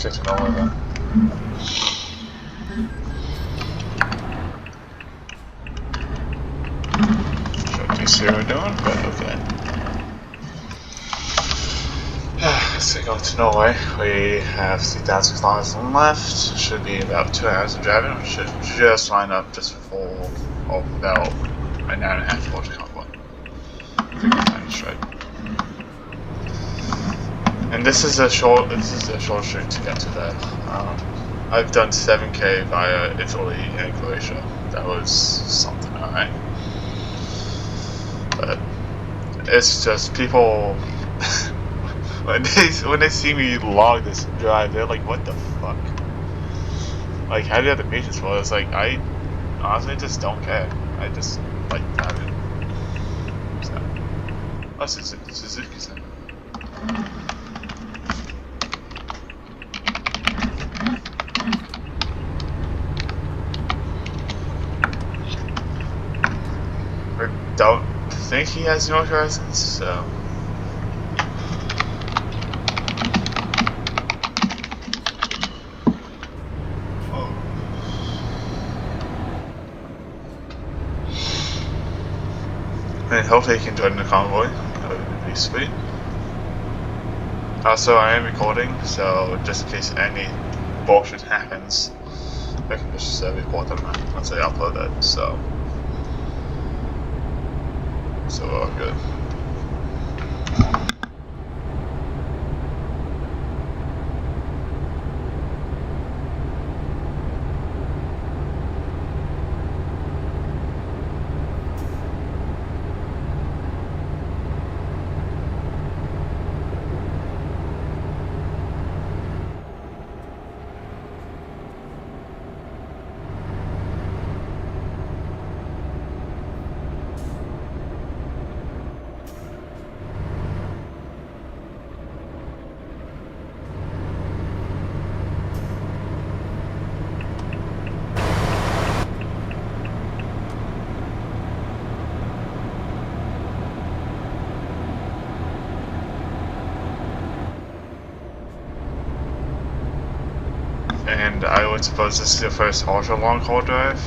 let's get to Norway then. Sure, see what we're doing, but okay. Let's go to Norway. We have 3,000 kilometers left. Should be about 2 hours of driving. We should just line up just for about an hour and a half to watch convoy. Right. And this is a short street to get to that. I've done 7K via Italy and Croatia. That was something, alright. But it's just people when they see me log this drive, they're like, "What the fuck? Like, how do you have the patience for it?" It's like, I honestly just don't care. I just like driving. So, oh, Suzuki's in. I don't think he has Nordic Horizons, so. And hopefully he can join the convoy. That would be sweet. Also, I am recording, so just in case any bullshit happens, I can just record them once I upload it. So we're all good. And I would suppose this is your first ultra long haul drive.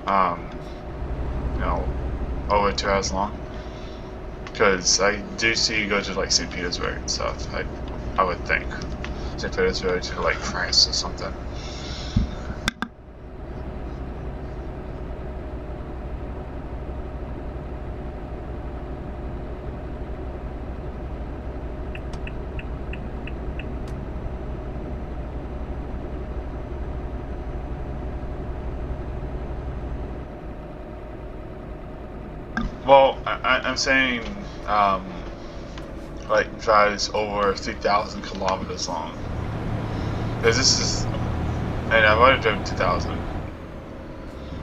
You know, over 2 hours long. Because I do see you go to like St. Petersburg and stuff. I would think St. Petersburg to like France or something. Well, I'm saying, like, drives over 3,000 kilometers long. Because this is, and I've already driven 2,000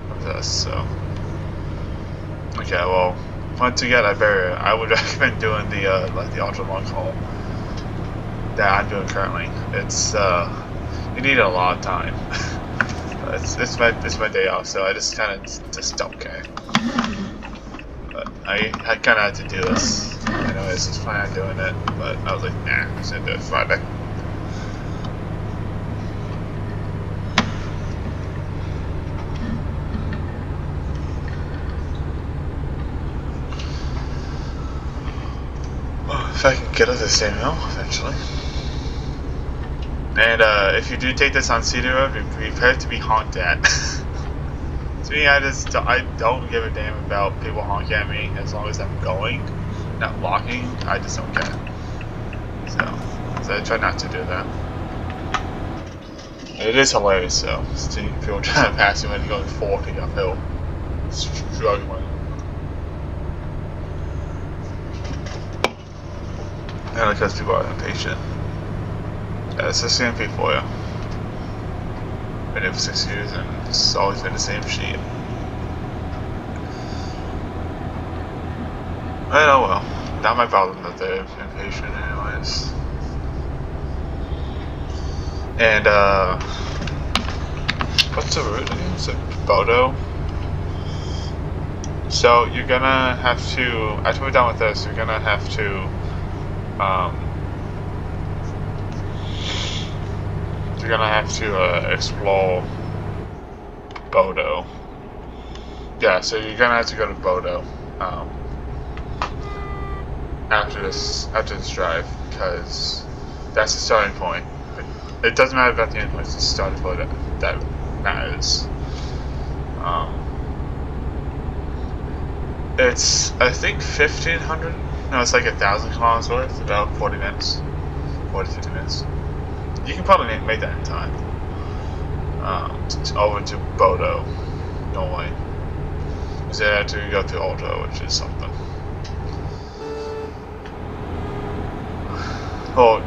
of this, so. Okay, well, once again, I would recommend doing the, like, the ultra long haul that I'm doing currently. It's, you need a lot of time. it's my day off, so I just kind of just don't care. I kind of had to do this. I know I was just planning on doing it, but I was like, nah, I'm just gonna do it Friday. Well, if I can get up the same hill eventually. And if you do take this on Cedar Road, be prepared to be honked at. To me, I don't give a damn about people honking at me as long as I'm going, not walking. I just don't care. So I try not to do that. And it is hilarious though, seeing people trying to pass you when you're going 40 uphill, struggling. And because people are impatient. Yeah, it's the CMP for you. Been here for 6 years and it's always been the same sheet. But oh well, not my problem that they're impatient anyways. And what's the route again? Is it Bodo? So you're gonna have to, after we're done with this, you're gonna have to you're gonna have to explore Bodo. Yeah, so you're gonna have to go to Bodo after this drive, because that's the starting point. It doesn't matter about the end point; it's the starting point that matters. It's, I think, 1,500. No, it's like 1,000 kilometers worth. About 40 minutes, 40 to 50 minutes. You can probably make that in time. Over to Bodo, Norway. Because they have to go through Ultra, which is something. Well,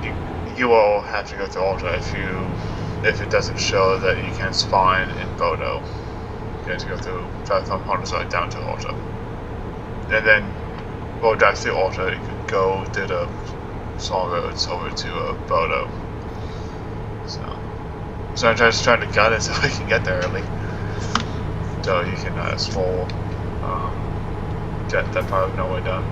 you will have to go through Ultra if it doesn't show that you can spawn in Bodo. You have to go through drive from Portugal down to Ultra. And then, well, drive through Ultra, you can go through the small roads over to Bodo. So I'm just trying to gut it so we can get there early. So you can get that part of Norway done.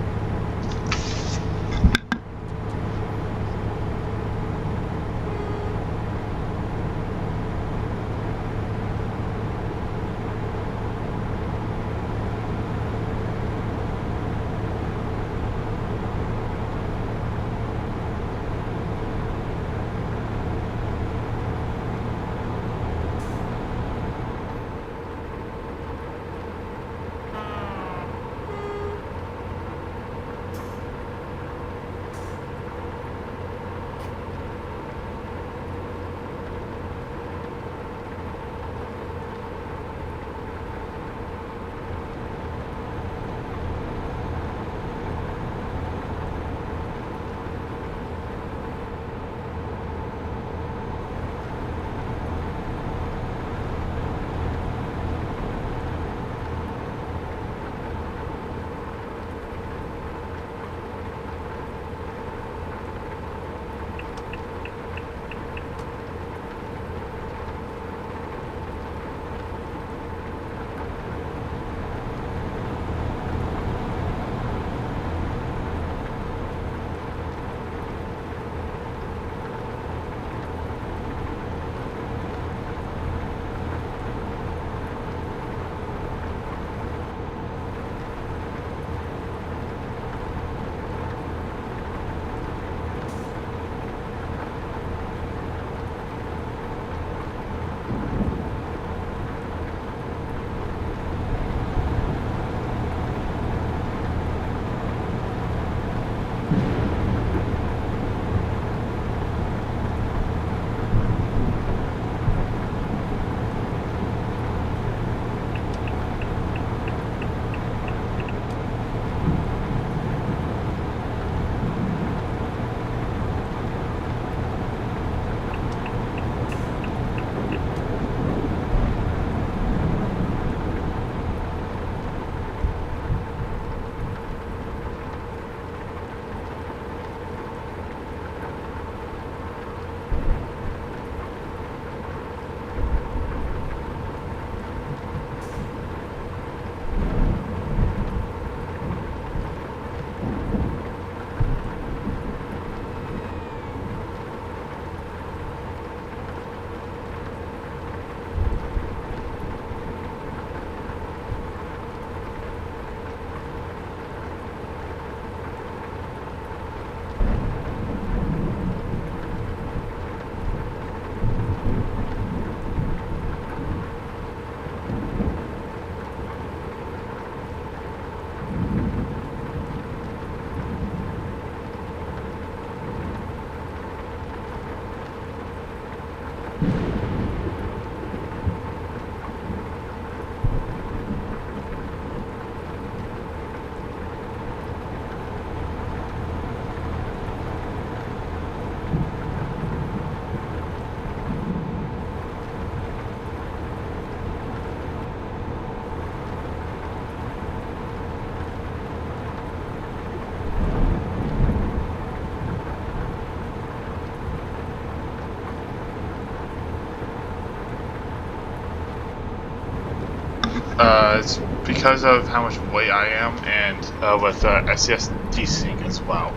It's because of how much weight I am, and with SCS desync as well.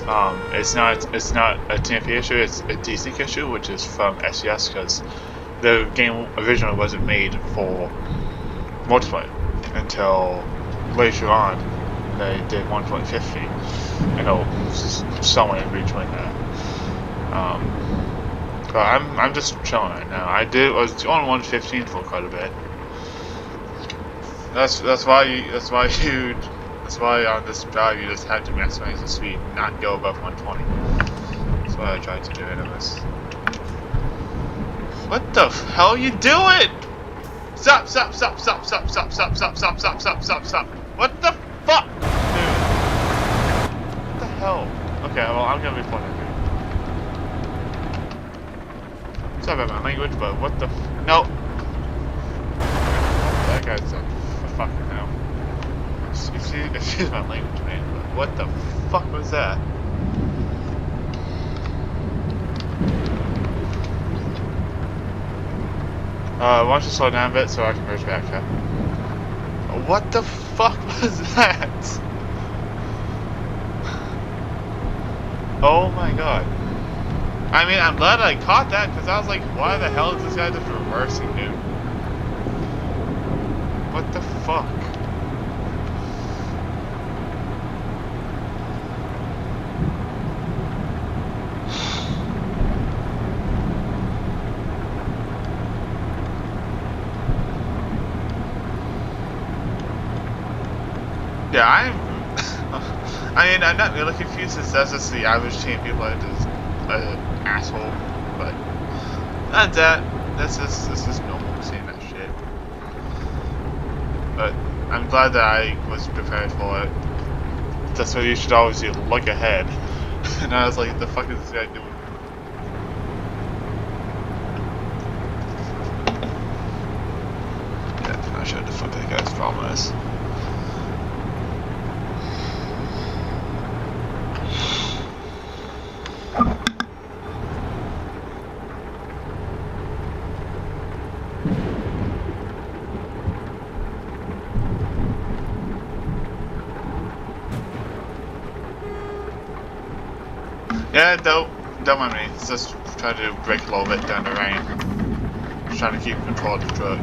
It's not a TMP issue. It's a desync issue, which is from SES because the game originally wasn't made for multiplayer until later on. They did 1.50. I know somewhere in between that. But I'm just chilling right now. I was on 115 for quite a bit. That's why on this drive you just have to maximize the speed, not go above 120. That's what I tried to do anyways. What the hell are you doing? Stop! What the fuck? Dude. What the hell? Okay, well I'm gonna report that dude. Sorry about my language, but what the no. That guy's a fucking hell. Excuse my language, man, but what the fuck was that? Why don't you slow down a bit so I can merge back up? What the fuck was that? Oh my god. I mean, I'm glad I caught that because I was like, why the hell is this guy just reversing, dude? What the fuck? Yeah, I'm not really confused as that's just the average team people are just an asshole, but not that. This is normal seeing that shit. But I'm glad that I was prepared for it. That's what you should always do, look ahead. And I was like, the fuck is this guy doing? Yeah, I'm not sure what the fuck that guy's problem is. Yeah, don't mind me. It's just trying to brake a little bit down the rain. Just trying to keep control of the truck.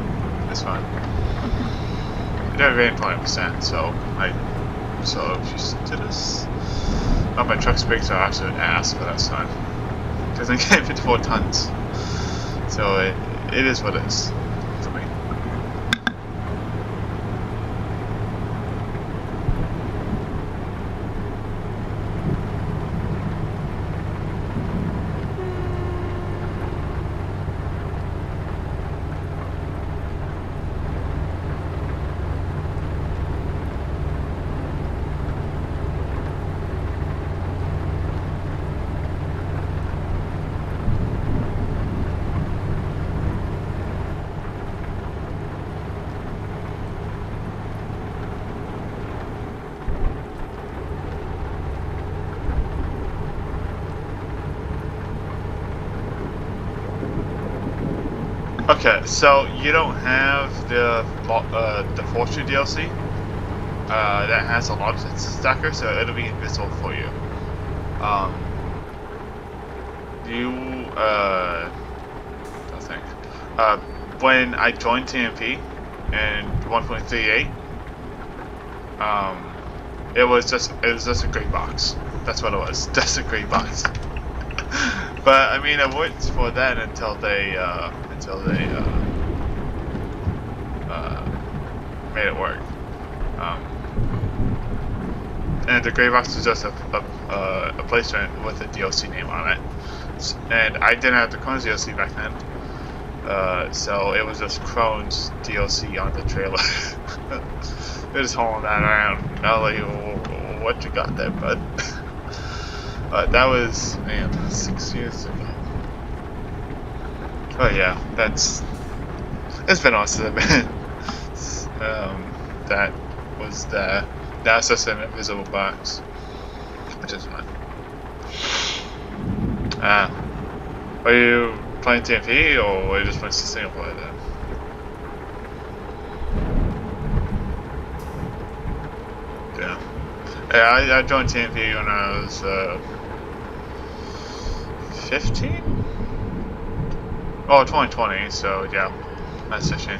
It's fine. I don't rain 20%, so used to this. Oh, my truck's brakes are absolute ass, but that's fine. Because I'm getting 54 tons. So it is what it is for me. Okay, so you don't have the Fortune DLC that has a lot of stacker, so it'll be invisible for you. I think when I joined TMP in 1.38, it was just a gray box. That's what it was, just a gray box. But I mean, it worked for that until they made it work. And the gray box was just a placement with a DLC name on it. And I didn't have the Crohn's DLC back then, so it was just Crohn's DLC on the trailer. They're just hauling that around. I was like, what you got there, bud? That was, man, 6 years ago. Oh yeah, it's been awesome, man. That was that's just an invisible box, which is fun. Are you playing TMP or are you just playing single player then? Yeah. Yeah, I joined TMP when I was 15? Oh, 2020, so yeah, that's 15.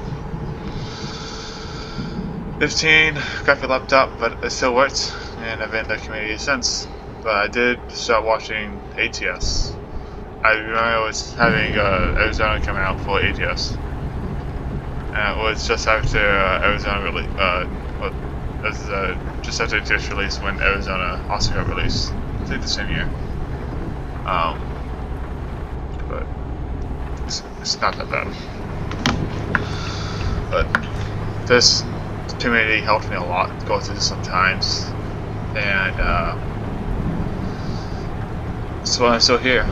15, got the laptop, but it still worked, and I've been in the community since. But I did start watching ATS. I remember I was having Arizona come out for ATS. And it was just after Arizona release. It was just after ATS release when Arizona also got released. I think the same year. But it's not that bad. But this community helped me a lot go through this sometimes, and so I'm still here.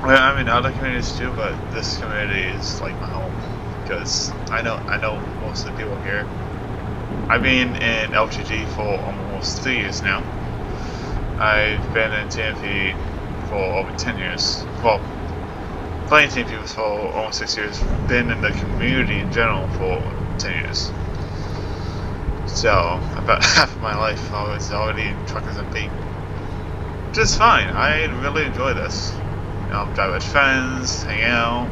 I'm in other communities too, but this community is like my home because I know most of the people here. I've been in LGG for almost 3 years now. I've been in TMP for over 10 years. Well, playing TMP for almost 6 years. Been in the community in general for 10 years. So about half of my life I was already in Truckers and Peak. Which is fine. I really enjoy this. You know, drive with friends, hang out,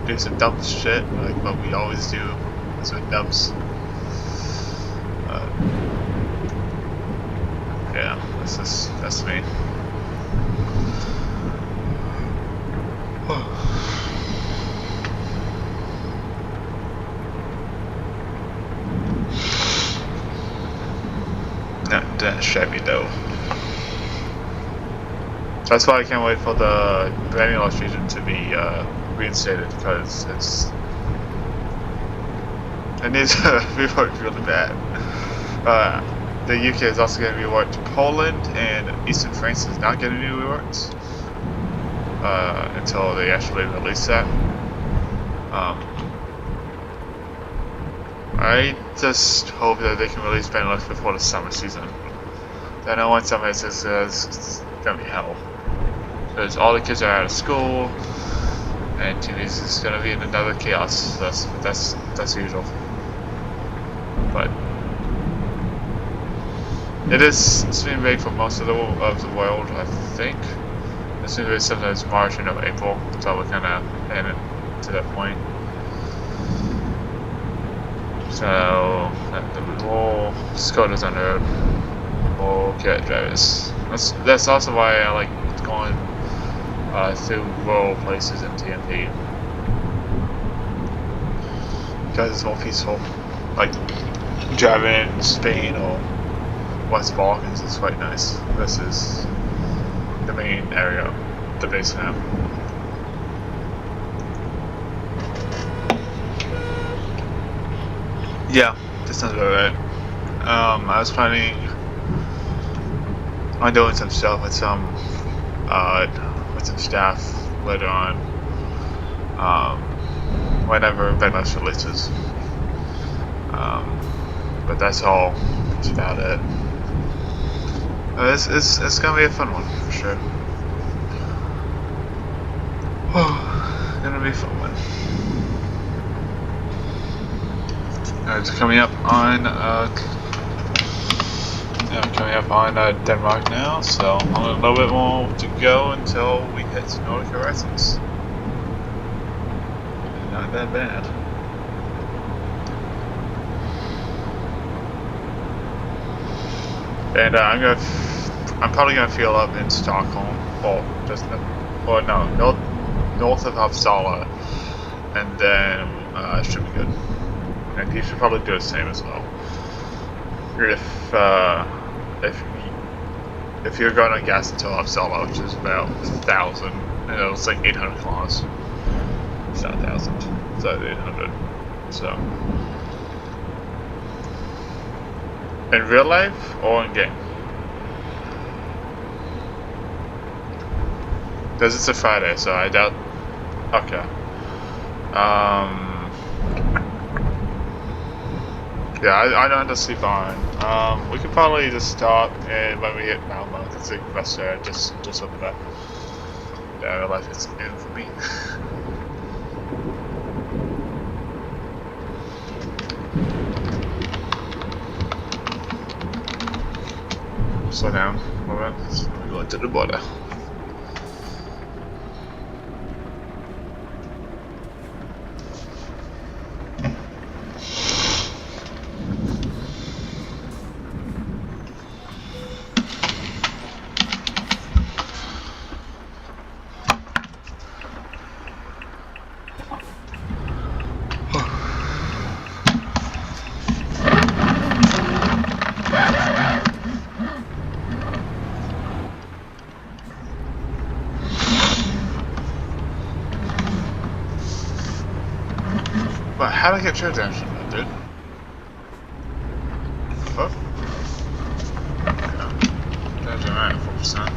do some dumb shit like what we always do. That's with dubs. Yeah, that's me. Not that shabby though. That's why I can't wait for the branding loss region to be reinstated because it needs to rework really bad. The UK is also going to be reworked. Poland and Eastern France is not going to be reworked until they actually release that. I just hope that they can release Benelux before the summer season. I know when summer is it's going to be hell. Because all the kids are out of school, and TV's is going to be in another chaos. That's usual. But it's been big for most of the world, I think. It's been big sometimes March and April, so we're kind of heading to that point. So more Skodas on the road, more cat drivers. That's also why I like going through rural places in TMP because it's more peaceful. Like driving in Spain or West Balkans is quite nice versus the main area, the base now. Yeah, that sounds about right. I was planning on doing some stuff with some staff later on. Whenever Benelux releases. But that's all. That's about it. It's gonna be a fun one for sure. Gonna be a fun one. It's coming up on Denmark now, so only a little bit more to go until we hit Nordic Horizons. Not that bad. And I'm probably gonna fuel up in Stockholm, north of Uppsala, and then it should be good. And you should probably do the same as well. If you're going on gas until Uppsala, which is about 1,000, it's like 800 kilometers. It's not 1,000, it's like 800. So, in real life or in game? Because it's a Friday, so I doubt. Okay. Yeah, I don't have to sleep on. We could probably just stop and when we hit Malmo, it's like rest there, just look at that. Yeah, real life is new for me. slow down a little bit. So we're going to the border. But how did I get your attention, dude? Oh. Okay. Doing that at 4%.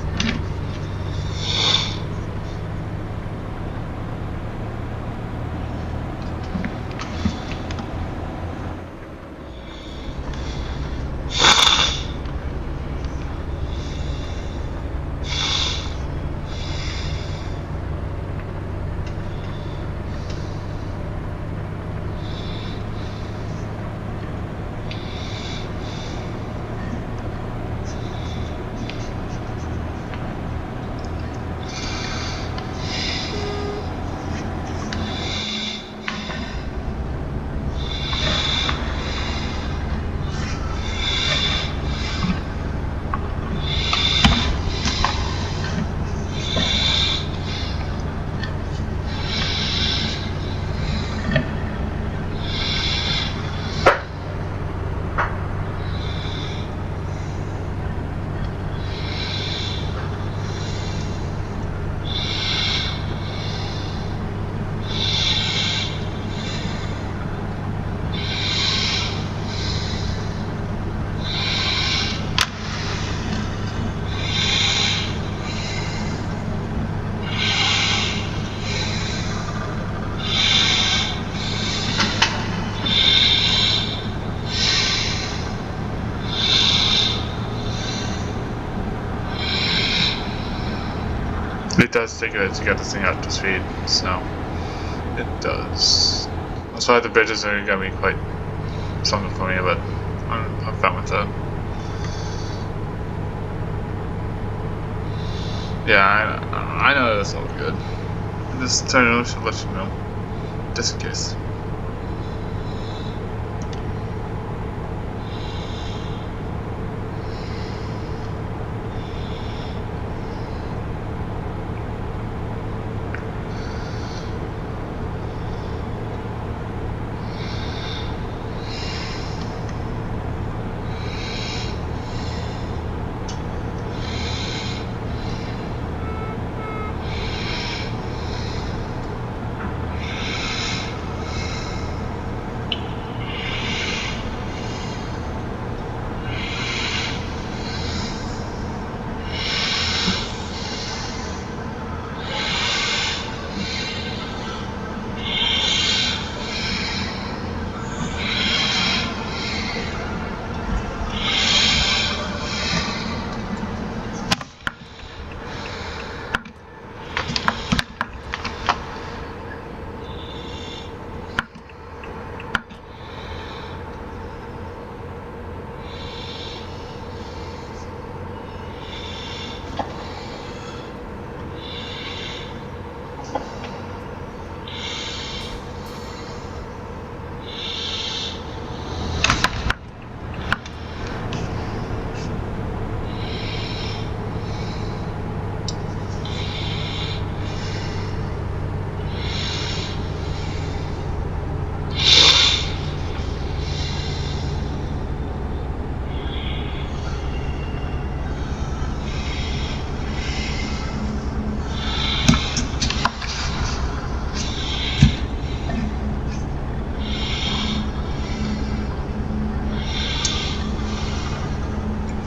It does take a to get this thing up to speed, so it does. That's why the bridges are gonna be quite something for me, but I'm fine with that. Yeah, I know that's all good. This tunnel should let you know, just in case.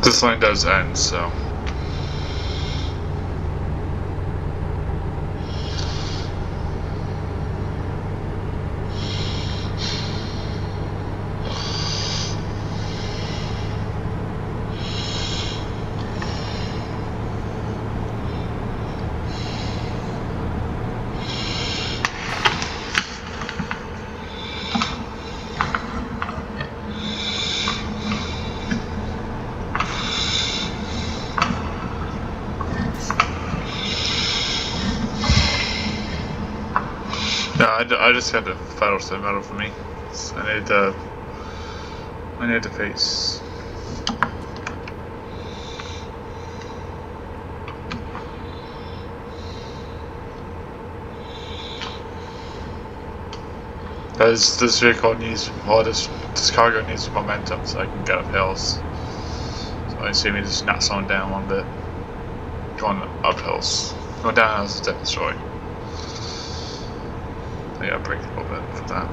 This line does end, so. No, I just got the final set medal for me. So I need to face. Because this vehicle needs, well, this cargo needs momentum so I can get up hills. So you see me just not slowing down one bit. Going up hills. Going down hills is death destroy. I gotta break a little bit for that.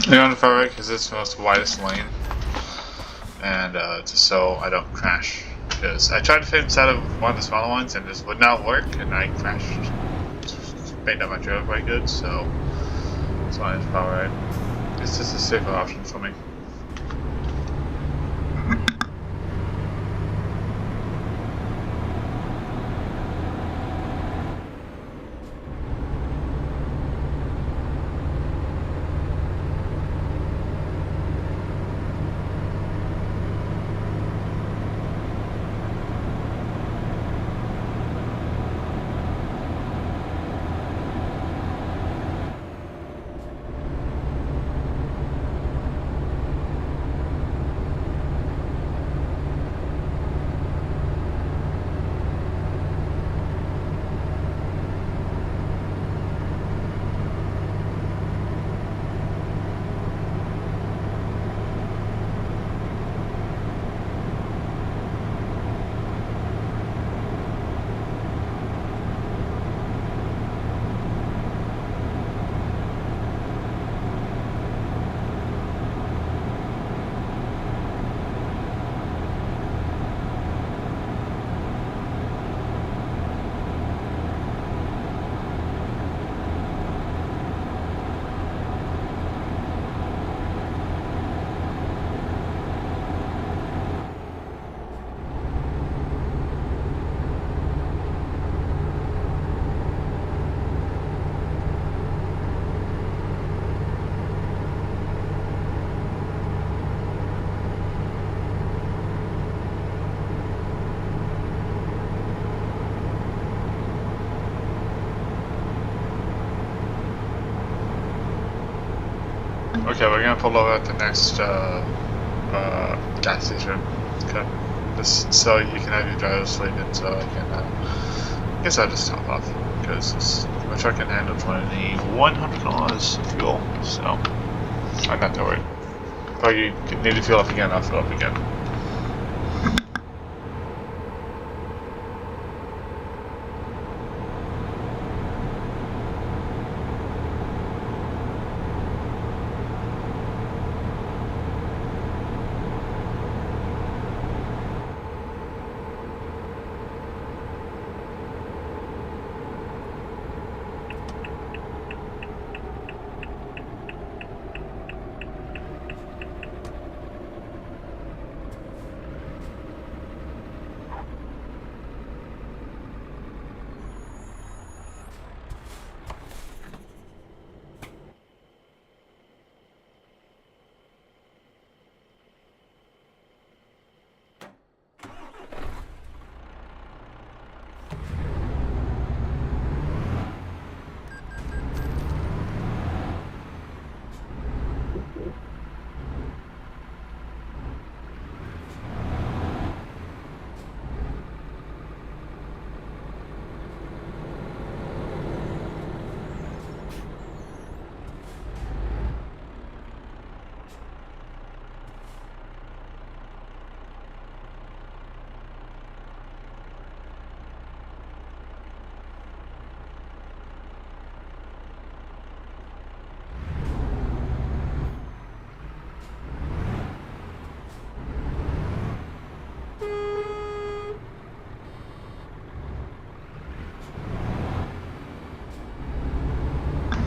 You're on the far right because it's the most widest lane, and just so I don't crash. Because I tried to fit inside of one of the smaller ones and this would not work, and I crashed. Made up my trailer quite good, so it's on the far right. This is a safer option for me. Okay, we're gonna pull over at the next gas station. Okay, just so you can have your driver slated, so I can. I guess I'll just top off because my truck can handle 2,100 kilometers of fuel, so I'm not that worried. If I need to fuel up again, I'll fill up again.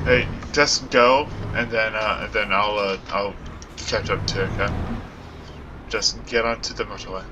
Hey, just go, and then I'll catch up to it. Okay? Just get onto the motorway.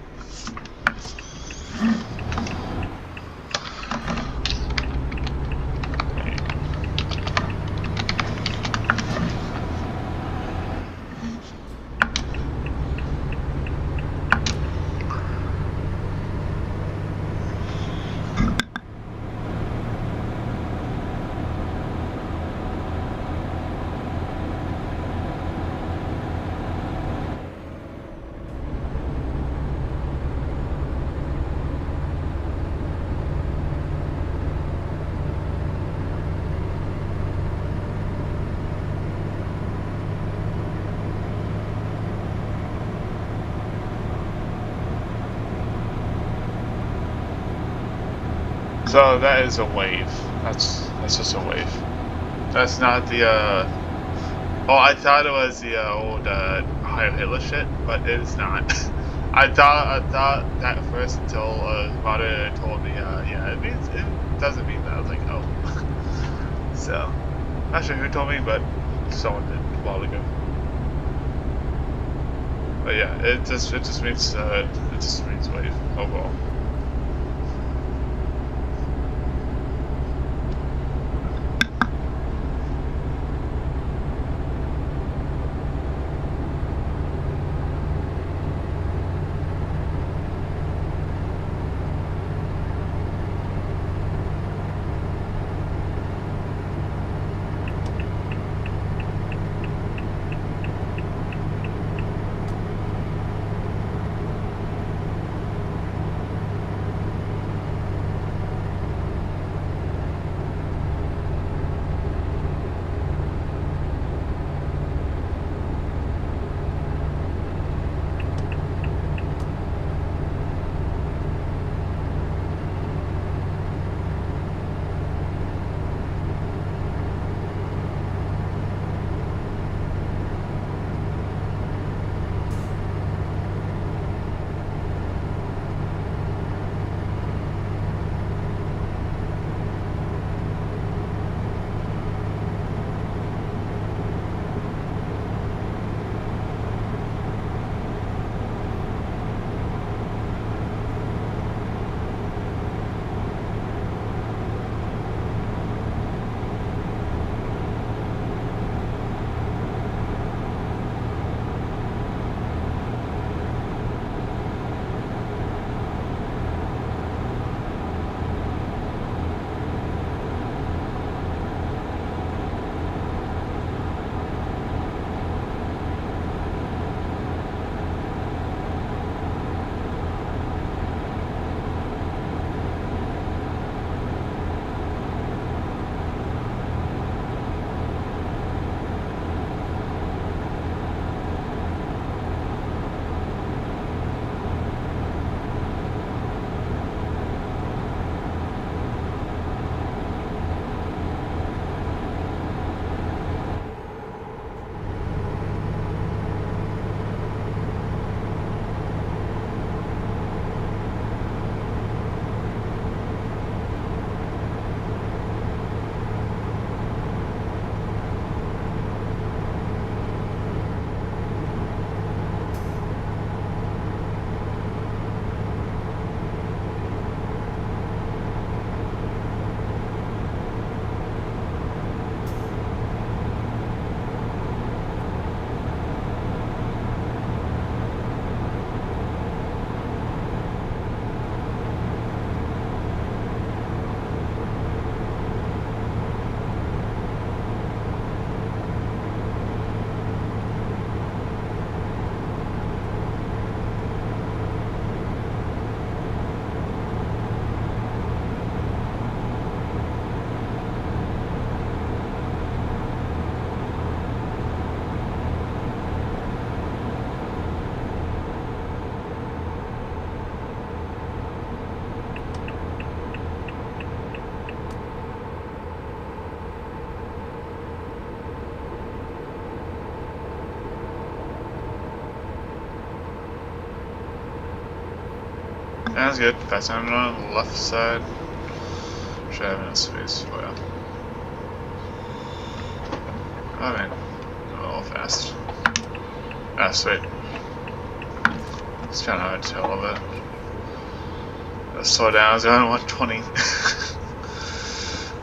So that is a wave. That's just a wave. That's not the Oh, I thought it was the old Heil Hitler shit, but it is not. I thought that at first until Mother told me, yeah, it doesn't mean that. I was like, oh. So, not sure who told me, but someone did a while ago. But yeah, it just means wave overall. Sounds good. Fast time on the left side. Should have enough space for you. Oh man, a little fast. Ah, sweet. It's kind of hard to tell of it. Let's slow down. I was going 120.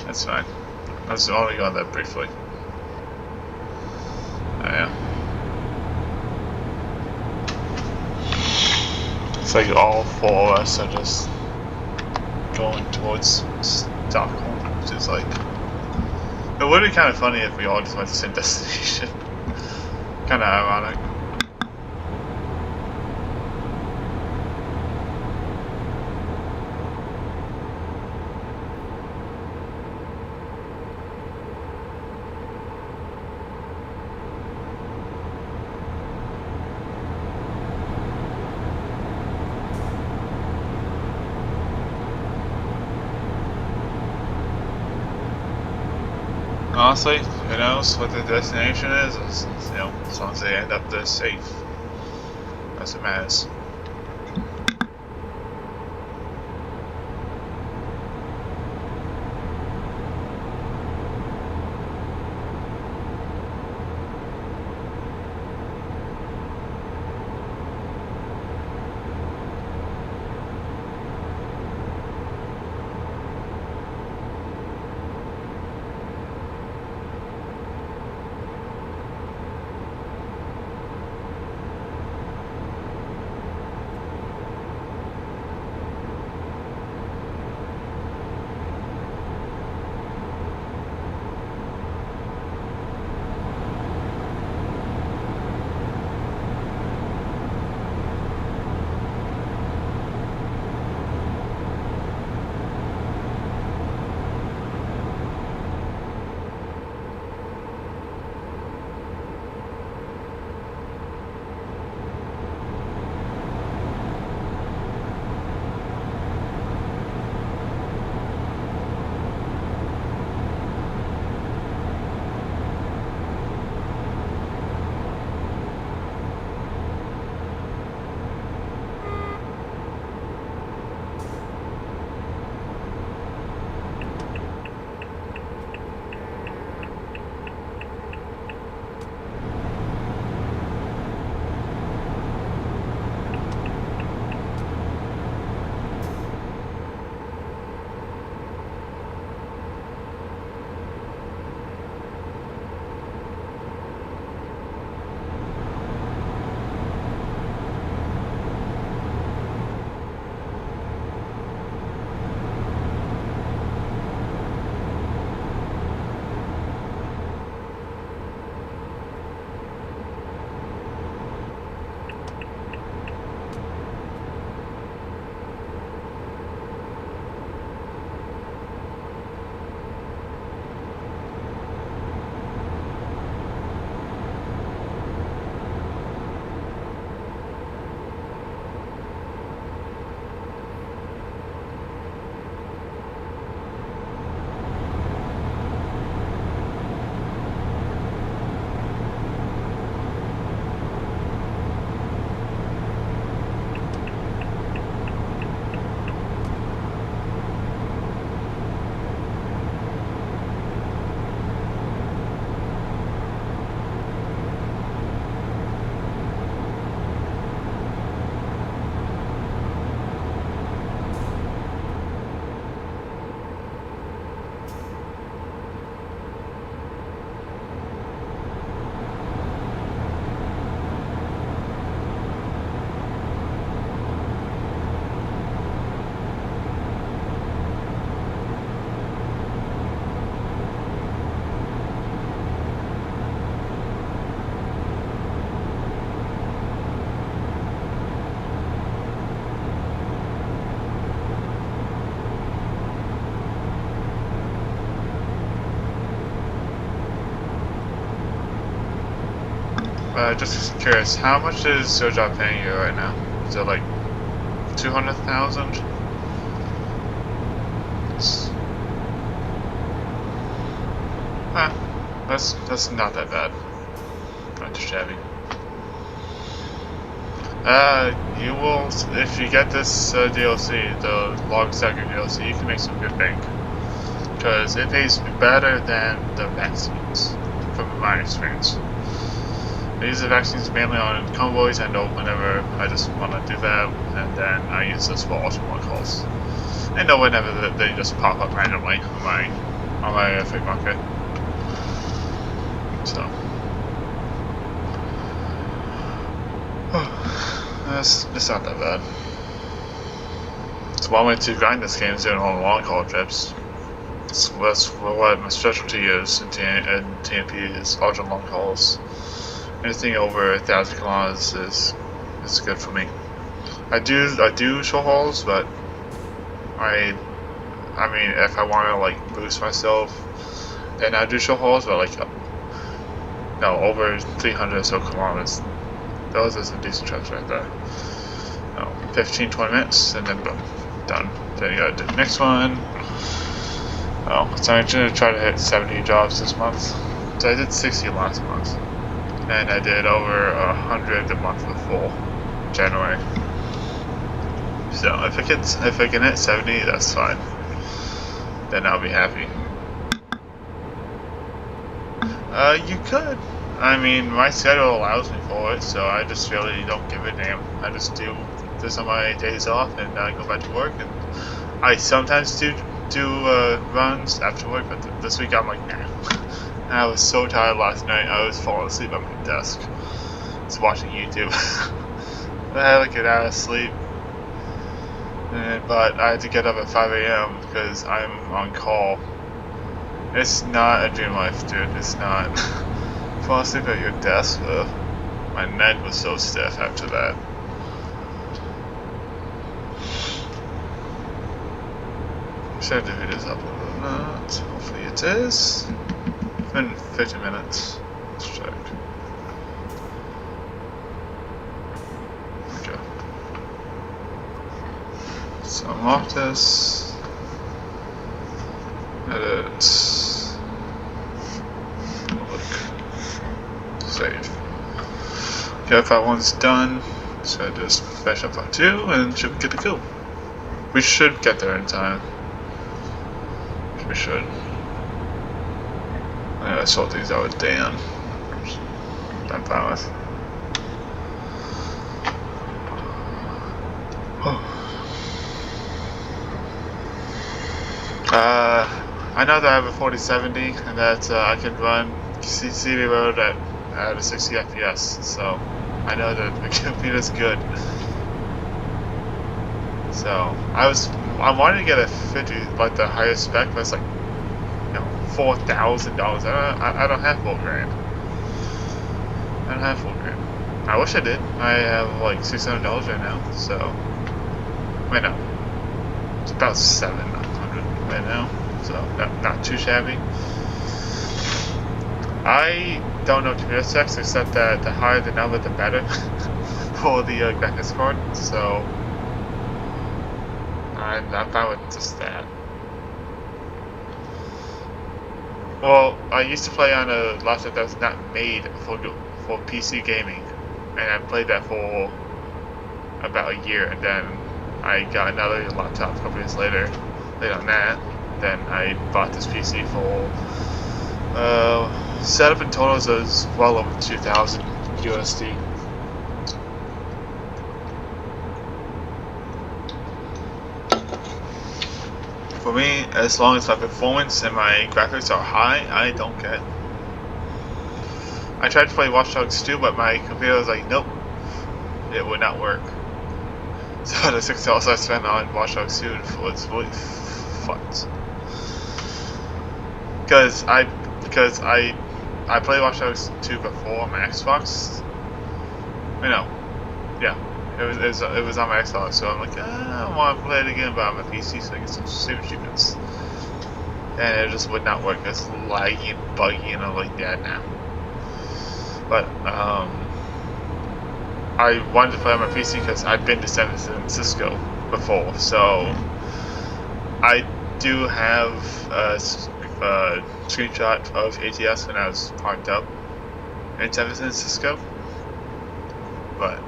That's fine. I was only going that briefly. Oh yeah. It's like all four of us are just going towards Stockholm, which is like... It would be kind of funny if we all just went to the same destination. Kind of ironic. Honestly, who knows what the destination is, you know, as long as they end up there safe. That's what matters. Just curious, how much is your job paying you right now? Is it like 200,000? That's not that bad. Not too shabby. You will, if you get this DLC, the Log Sucker DLC, you can make some good bank. Because it pays better than the vaccines, from my experience. I use the vaccines mainly on convoys. I know whenever I just want to do that, and then I use this for ultra calls. I know whenever they just pop up randomly on my free market. So it's not that bad. It's one way to grind this game is doing all long haul trips. That's what my specialty is in TMP is ultra long hauls. Anything over 1,000 kilometers is good for me. I do short hauls, but I mean if I want to like boost myself, then I do short hauls, but like no over 300 or so kilometers. Those are some decent trips right there. 15-20 minutes and then boom, done. Then you gotta do the next one. Oh, so I'm going to try to hit 70 jobs this month. So I did 60 last month, and I did over 100 the month before, January. So if I can hit 70, that's fine. Then I'll be happy. You could. I mean, my schedule allows me for it, so I just really don't give a damn. I just do this on my days off, and I go back to work. And I sometimes do runs after work, but this week I'm like, nah. And I was so tired last night. I was falling asleep at my desk, just watching YouTube. I had like an hour of sleep, but I had to get up at 5 a.m. because I'm on call. It's not a dream life, dude. It's not. Fall asleep at your desk. My neck was so stiff after that. Should the video's uploaded or not? Hopefully it is. It's been 50 minutes. Let's check. Okay. So unlock this. Edit. Save. Okay, part 1's done. So just finish up part 2 and should be good to go. We should get there in time. We should. I gotta sort things out with Dan. I'm fine with. I know that I have a 4070 and that I can run CD Road at a 60 FPS, so I know that the computer's good. So I wanted to get a 50, like the highest spec, but it's like, you know, $4,000. I don't have $4,000. I don't have $4,000. I wish I did. I have like $600 right now. So wait, no, it's about $700 right now. So not too shabby. I don't know computer specs except that the higher the number, the better for the graphics card. So I'm fine with just that. Well, I used to play on a laptop that was not made for PC gaming, and I played that for about a year, and then I got another laptop a couple years later. Played on that. Then I bought this PC for setup in total is well over 2,000 USD. For me, as long as my performance and my graphics are high, I don't care. I tried to play Watch Dogs 2, but my computer was like, nope, it would not work. So the $6 I spent on Watch Dogs 2 was really fucked. Because I played Watch Dogs 2 before on my Xbox. You know, yeah, it was on my Xbox, so I'm like, I want to play it again, but on my PC, so I get some super achievements. And it just would not work. It's laggy and buggy, and I'm like, yeah, now. But I wanted to play on my PC because I've been to San Francisco before, so I do have a screenshot of ATS when I was parked up in San Francisco, but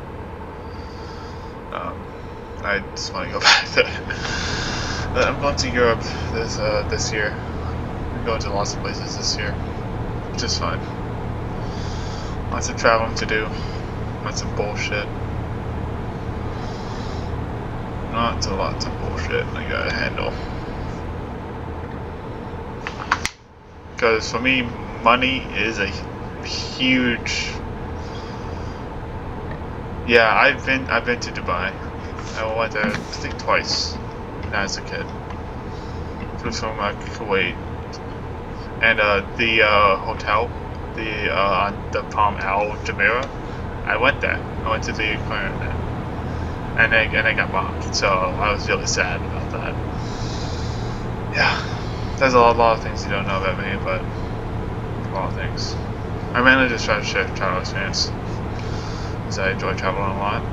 I just want to go back there. I'm going to Europe this year. I'm going to lots of places this year, which is fun. Lots of traveling to do. Lots of bullshit. Lots of bullshit I gotta handle. Because for me, money is a huge. Yeah, I've been to Dubai. I went there, I think twice, as a kid. Flew from Kuwait, and the hotel, on the Palm Al Jumeirah. I went there. I went to the aquarium there, and I got bombed. So I was really sad about that. Yeah, there's a lot of things you don't know about me, but a lot of things. I mainly just try to share travel experience, because I enjoy traveling a lot.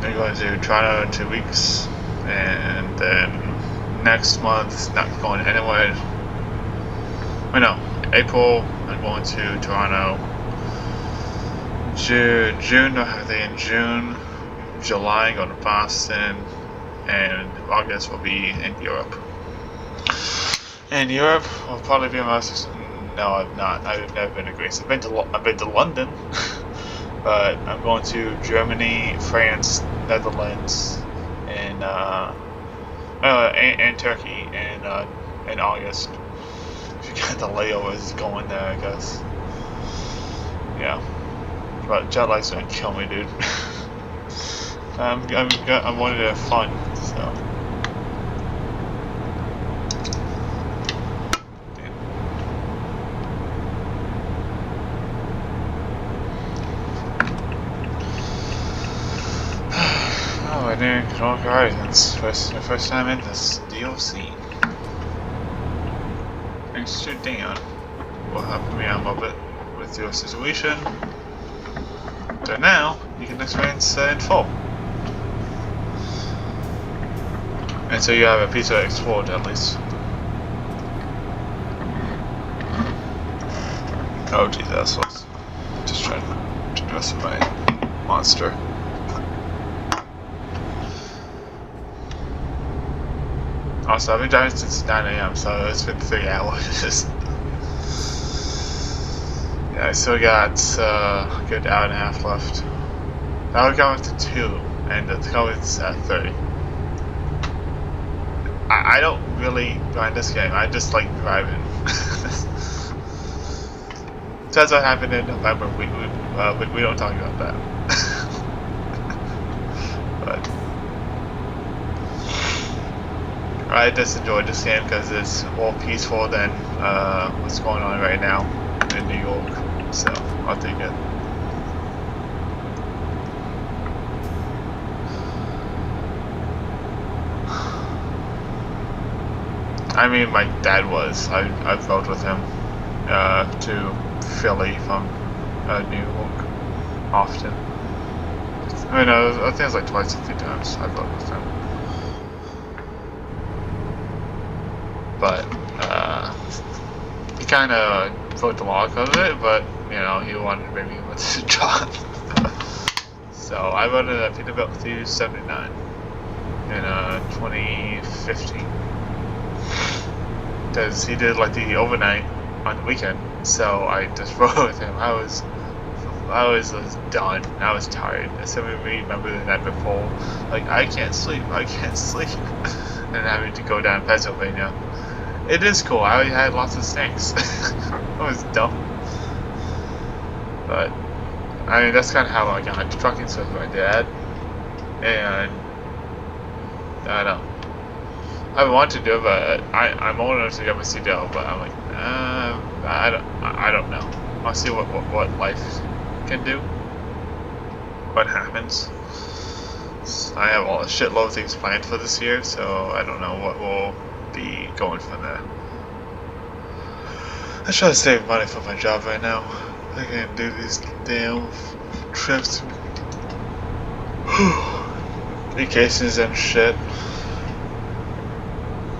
I'm going to Toronto in 2 weeks. and then next month not going anywhere. Oh no, April I'm going to Toronto. June I have in June. July I'm going to Boston, and August will be in Europe. In Europe will probably be most. No, I've not. I've never been to Greece. I've been to London, but I'm going to Germany, France, Netherlands, and Turkey in August. If you got the layovers going there, I guess. Yeah, but jet lag's gonna kill me, dude. I'm wanting to have fun, so. Oh, we're near Nordic Horizons. My first time in this DLC. Thanks to Dan, will help me out a little bit with your situation. So now you can experience in full. And so you have a piece of explored at least. Oh Jesus, I was just trying to dress my monster. Also, I've been driving since 9 AM, so it's been 3 hours. Yeah, I still got a good hour and a half left. Now we're going to 2, and the car is at 30. I don't really grind this game, I just like driving. So that's what happened in November, we don't talk about that. But I just enjoyed this game because it's more peaceful than what's going on right now in New York, so I'll take it. I mean, my dad was. I rode with him to Philly from New York often. I mean, I think it was like twice or 3 times I rode with him. But he kind of broke the law because of it, but you know, he wanted maybe with his job. So I rode it at Peterbilt 379 in 2015. Because he did like the overnight on the weekend, so I just rode with him. I was done. I was tired. As I remember the night before, like I can't sleep, and having to go down to Pennsylvania. It is cool. I had lots of snakes. I was dumb, but I mean that's kind of how I got into trucking with my dad, and I don't know. I want to do it, but I'm old enough to get my CDL, but I'm like, I don't know. I'll see what life can do, what happens. I have all a shitload of things planned for this year, so I don't know what will be going from there. I try to save money for my job right now. I can't do these damn trips, vacations and shit.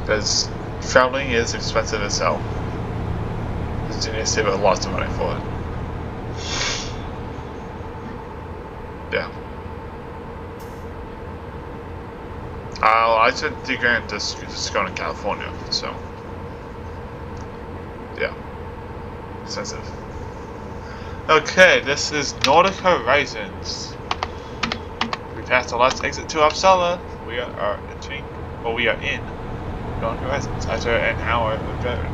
Because traveling is expensive as hell. You need to save lots of money for it. Yeah. I spent $3,000 just going to California, so yeah, expensive. Okay, this is Nordic Horizons. We passed the last exit to Uppsala. We are entering, or we are in Nordic Horizons after an hour of driving.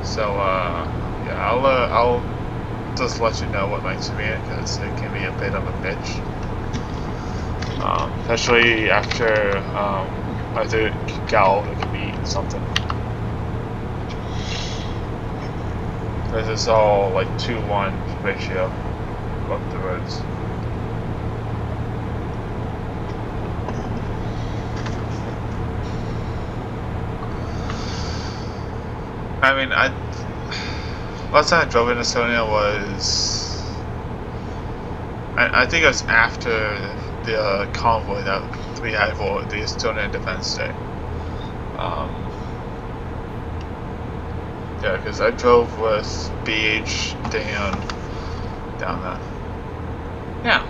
So yeah, I'll just let you know what makes me in, because it can be a bit of a bitch, especially after Gal, it can be something. This is all like 2:1 ratio up the roads. I mean, last time I drove in Estonia was, I I think it was after the convoy that we had for the Estonian Defense Day. Yeah, because I drove with BH down there. Yeah,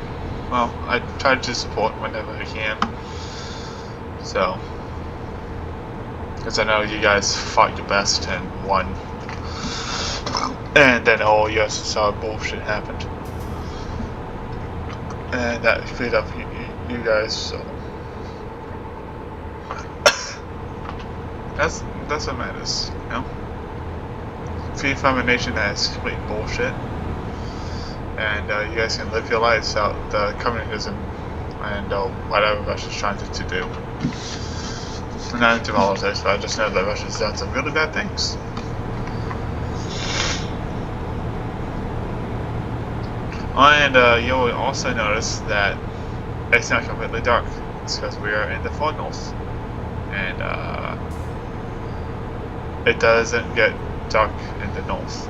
well, I try to support whenever I can. So, because I know you guys fought your best and won. And then all USSR bullshit happened. And that freed up you guys, so. That's what matters, you know? Free from a nation that is complete bullshit. And you guys can live your lives out the communism and whatever Russia's trying to do. I'm not into politics, but I just know that Russia's done some really bad things. And you'll also notice that it's not completely dark. It's because we are in the far north. And it doesn't get dark in the north.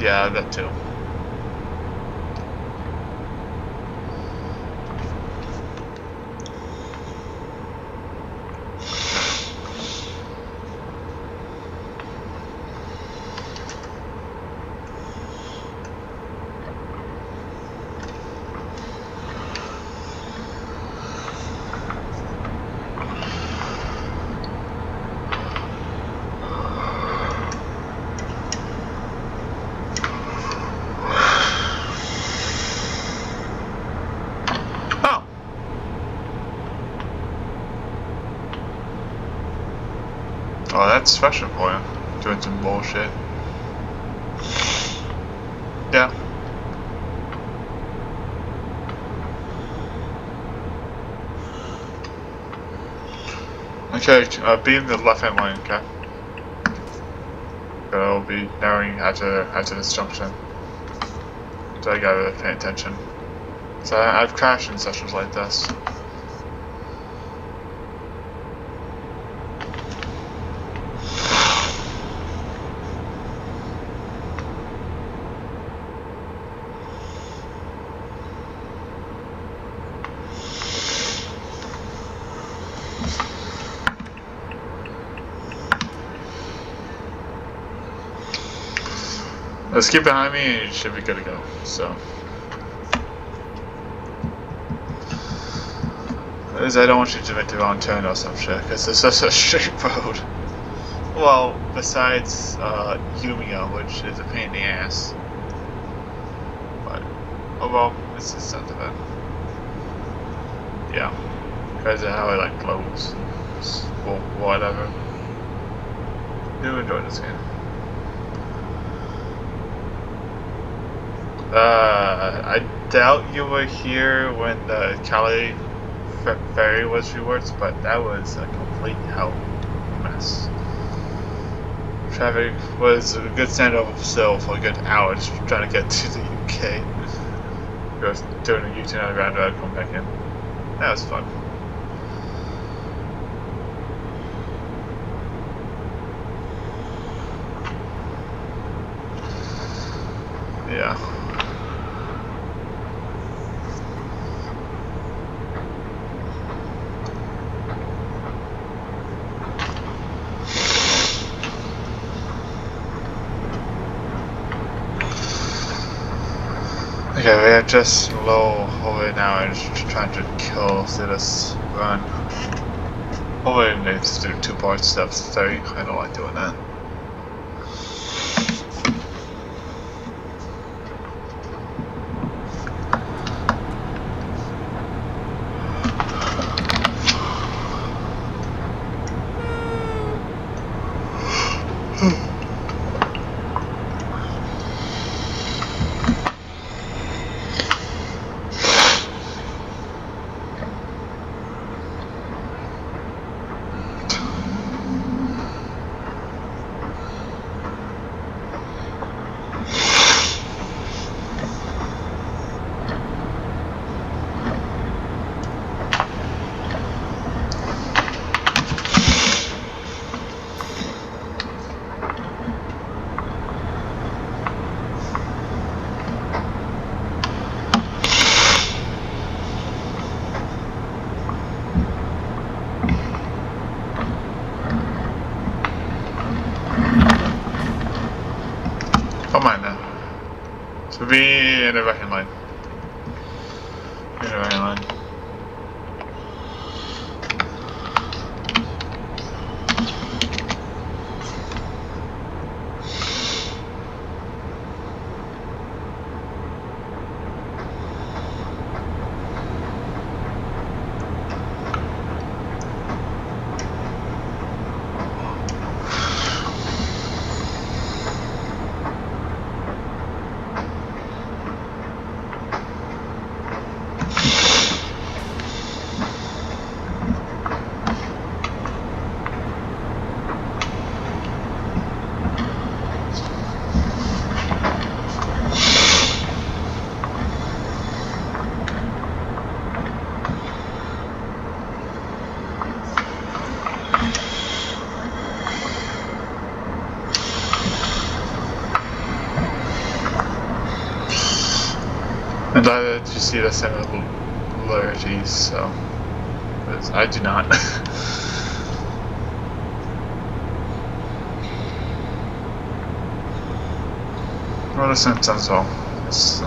Yeah, that too. Oh, that's Russia for you. Doing some bullshit. Yeah. Okay, be in the left-hand lane, okay? But I'll be narrowing after this junction. So I gotta pay attention. So I've crashed in sessions like this. Let's keep behind me and it should be good to go, so. Because I don't want you to make the wrong turn or some shit, because it's such a straight road. Well, besides Yumio, which is a pain in the ass. But, oh well, it's just something that. Yeah. Because of how it like glows. Well, whatever. Do enjoy this game. I doubt you were here when the Cali ferry was reworked, but that was a complete hell mess. Traffic was a good standover still for a good hour just trying to get to the UK. We were doing a U-turn out of roundabout and come back in. That was fun. Yeah. Okay, we are just low over now and just trying to kill through this run. Hopefully it needs to do 2-part steps 30. I don't like doing that. Be in the right line. In the right line. I'm glad that you see the similarities, so I do not. Well, the same sounds well. That's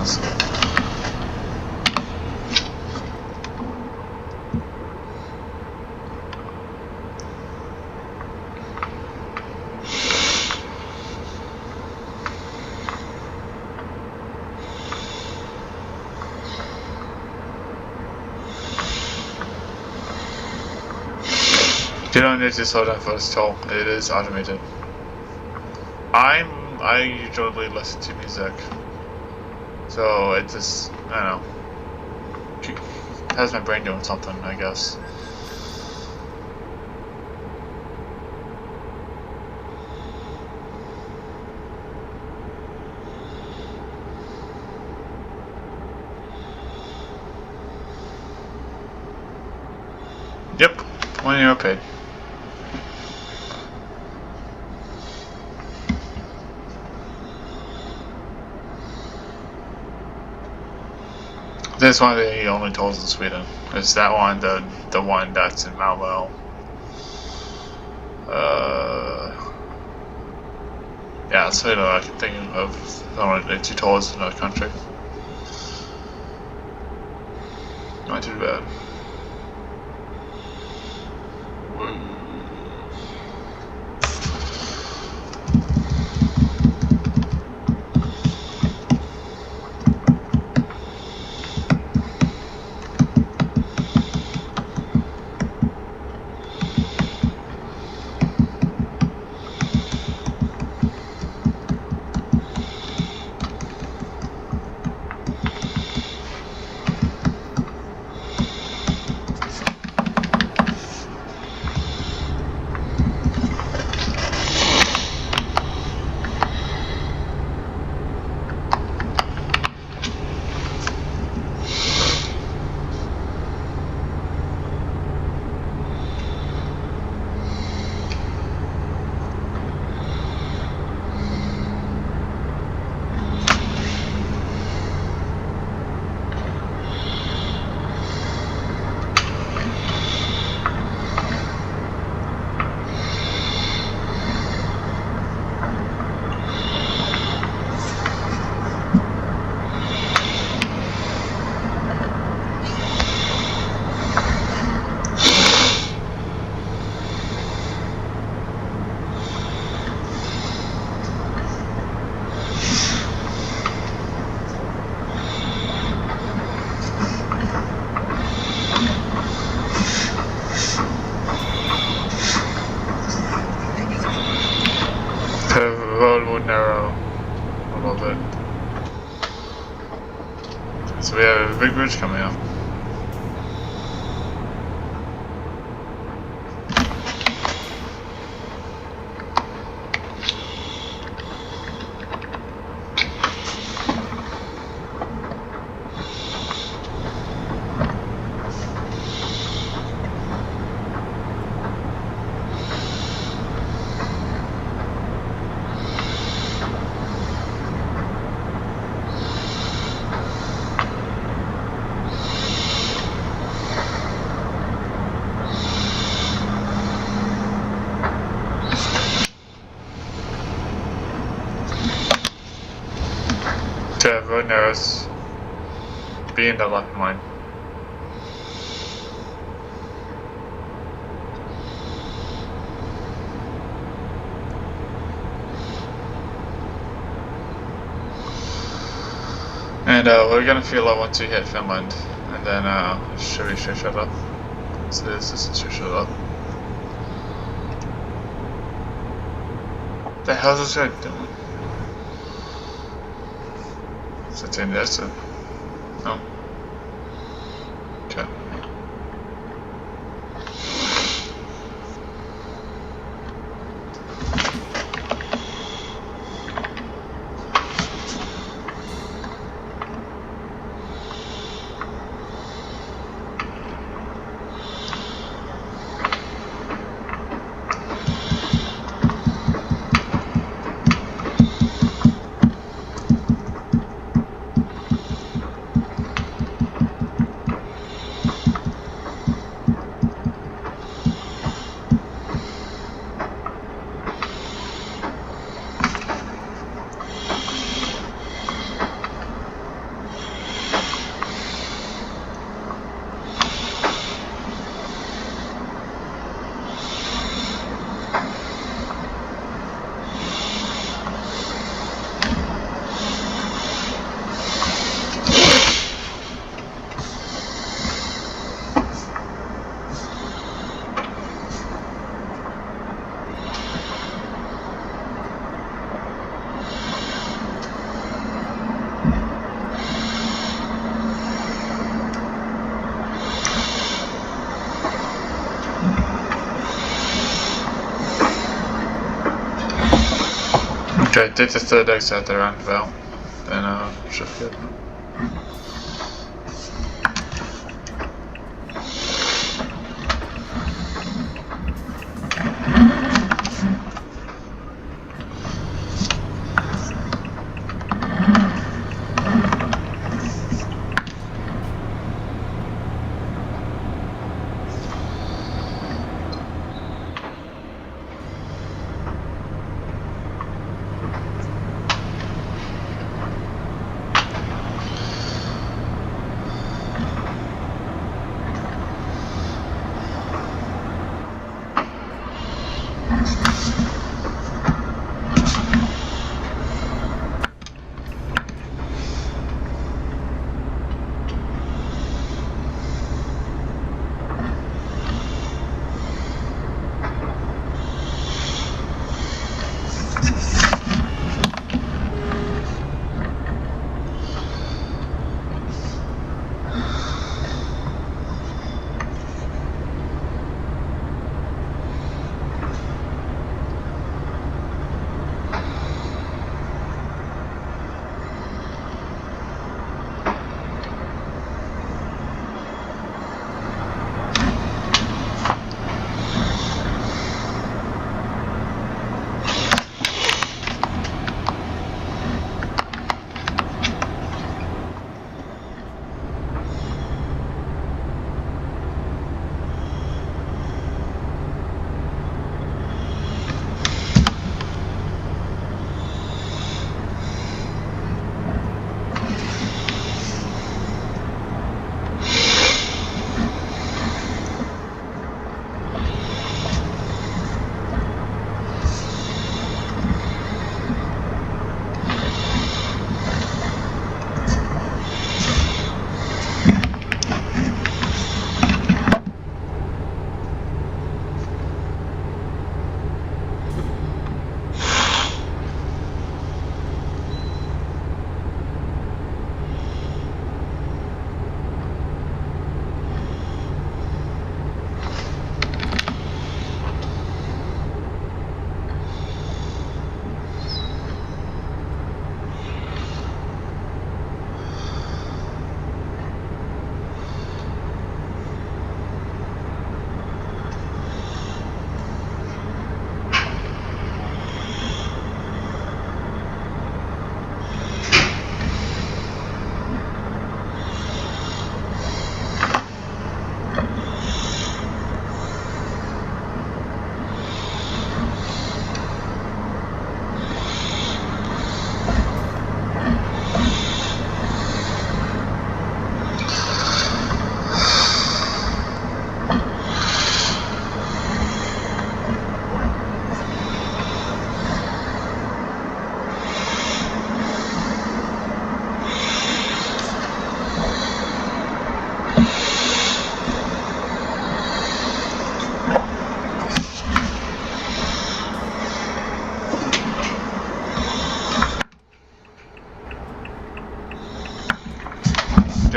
you don't need to slow down for this toll. It is automated. I usually listen to music, so it just I don't know. Has my brain doing something, I guess. Yep, 1 euro paid. This is one of the only tolls in Sweden. It's that one, the one that's in Malmö. Yeah, so I can think of only the 2 tolls in the country. Not too bad. Narrow a little bit. So we have a big bridge coming up. knows? Be in the left mind. And we're gonna feel it once we hit Finland, and then should we shut up? So this is shut up. The hell is this guy doing? Is it in this? No. Okay. Okay, take the third exit at the roundabout, then should be good.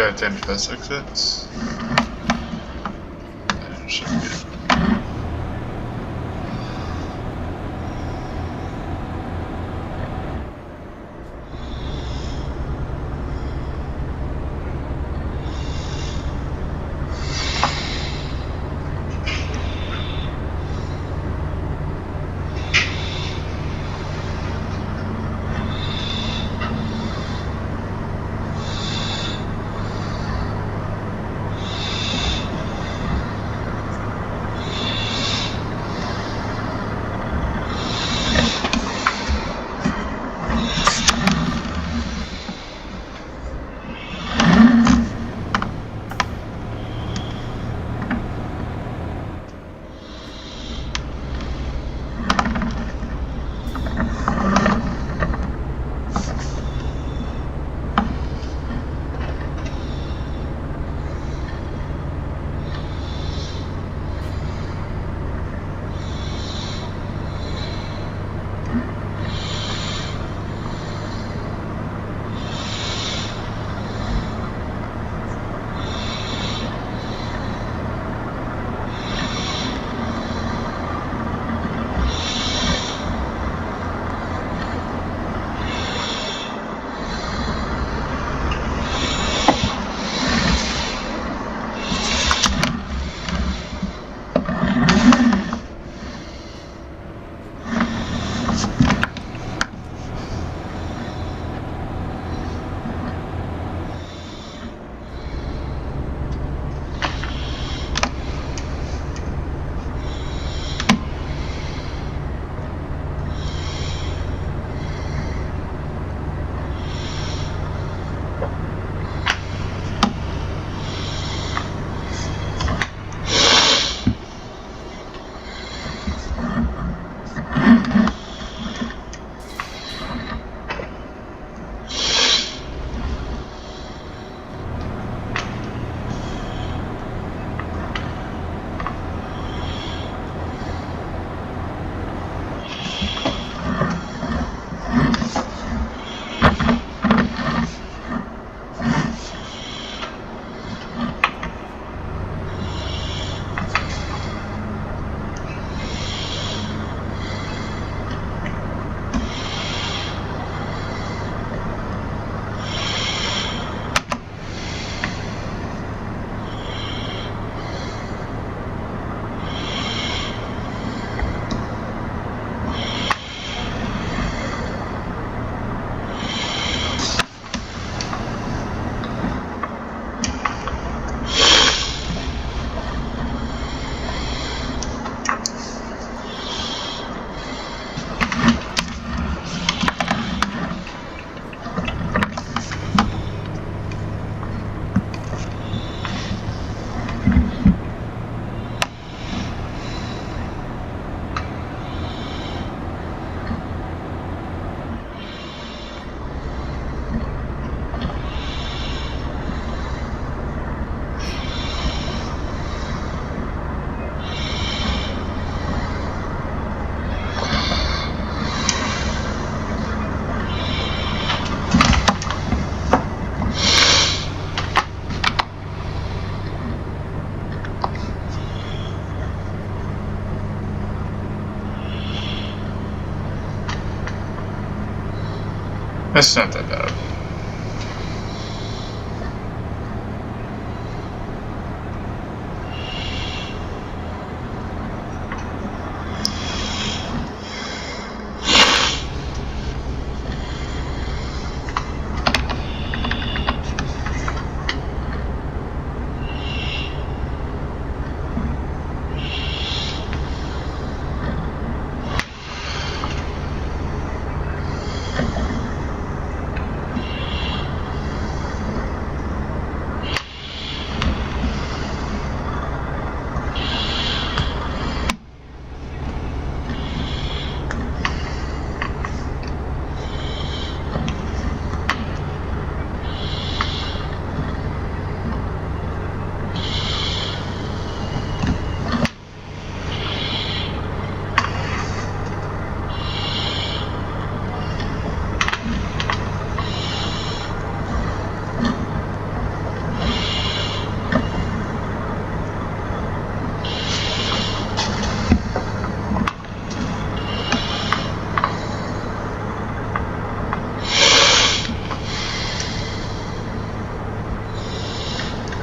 do have 10 physics hits. That should be good. That's not that bad.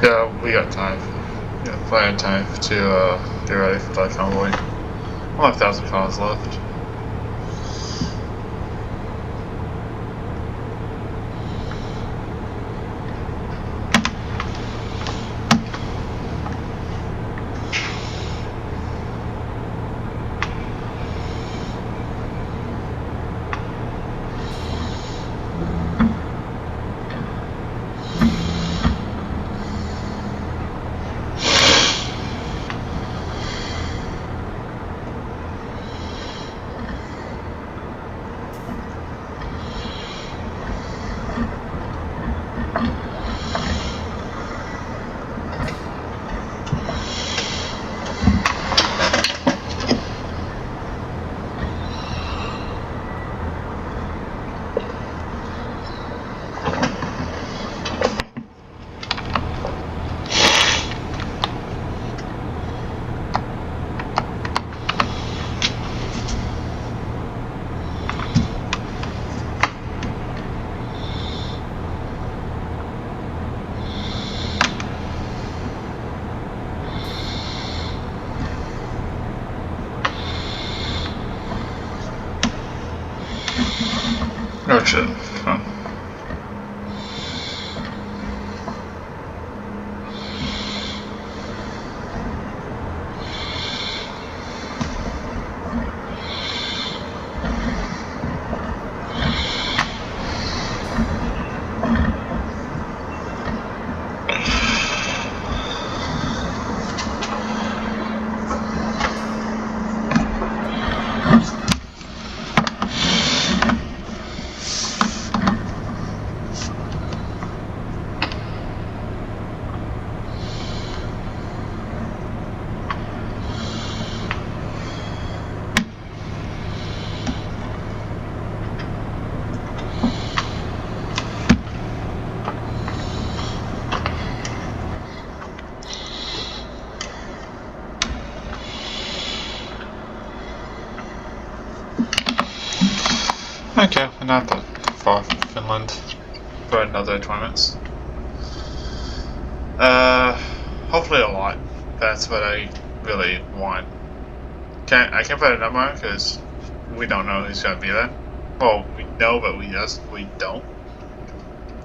Yeah, we got time. Yeah, plenty of time to get ready for that convoy. Only 1,000 cars left. Oh shit. Huh. Okay, we're not that far from Finland for another tournaments. Hopefully a lot. That's what I really want. I can't put a number because we don't know who's gonna be there. Well, we know, but we don't.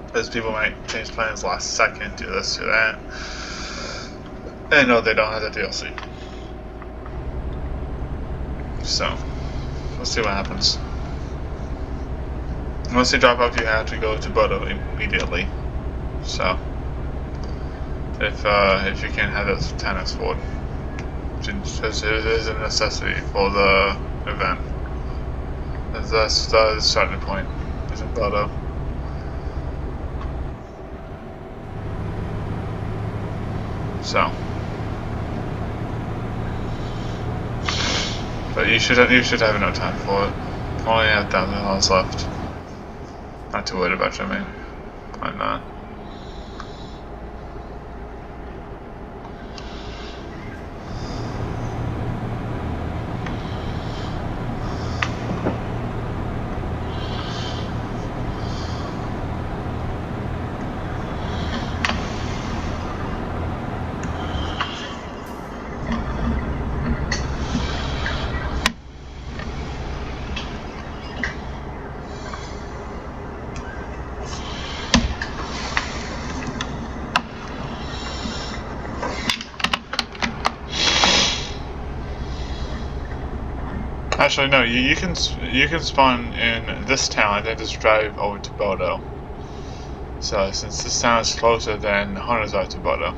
Because people might change plans last second, do this, do that. And no, they don't have the DLC. So, we'll see what happens. Once you drop off, you have to go to Bodo immediately. So, if you can't have those 10x forward, because it is a necessity for the event. That's the starting point. Is in Bodo. So, but you should have enough time for it. Only have $1,000 left. Not too worried about you, I mean. I'm not. Actually, no. You can spawn in this town and then just drive over to Bodo. So since this town is closer than hunters are to Bodo,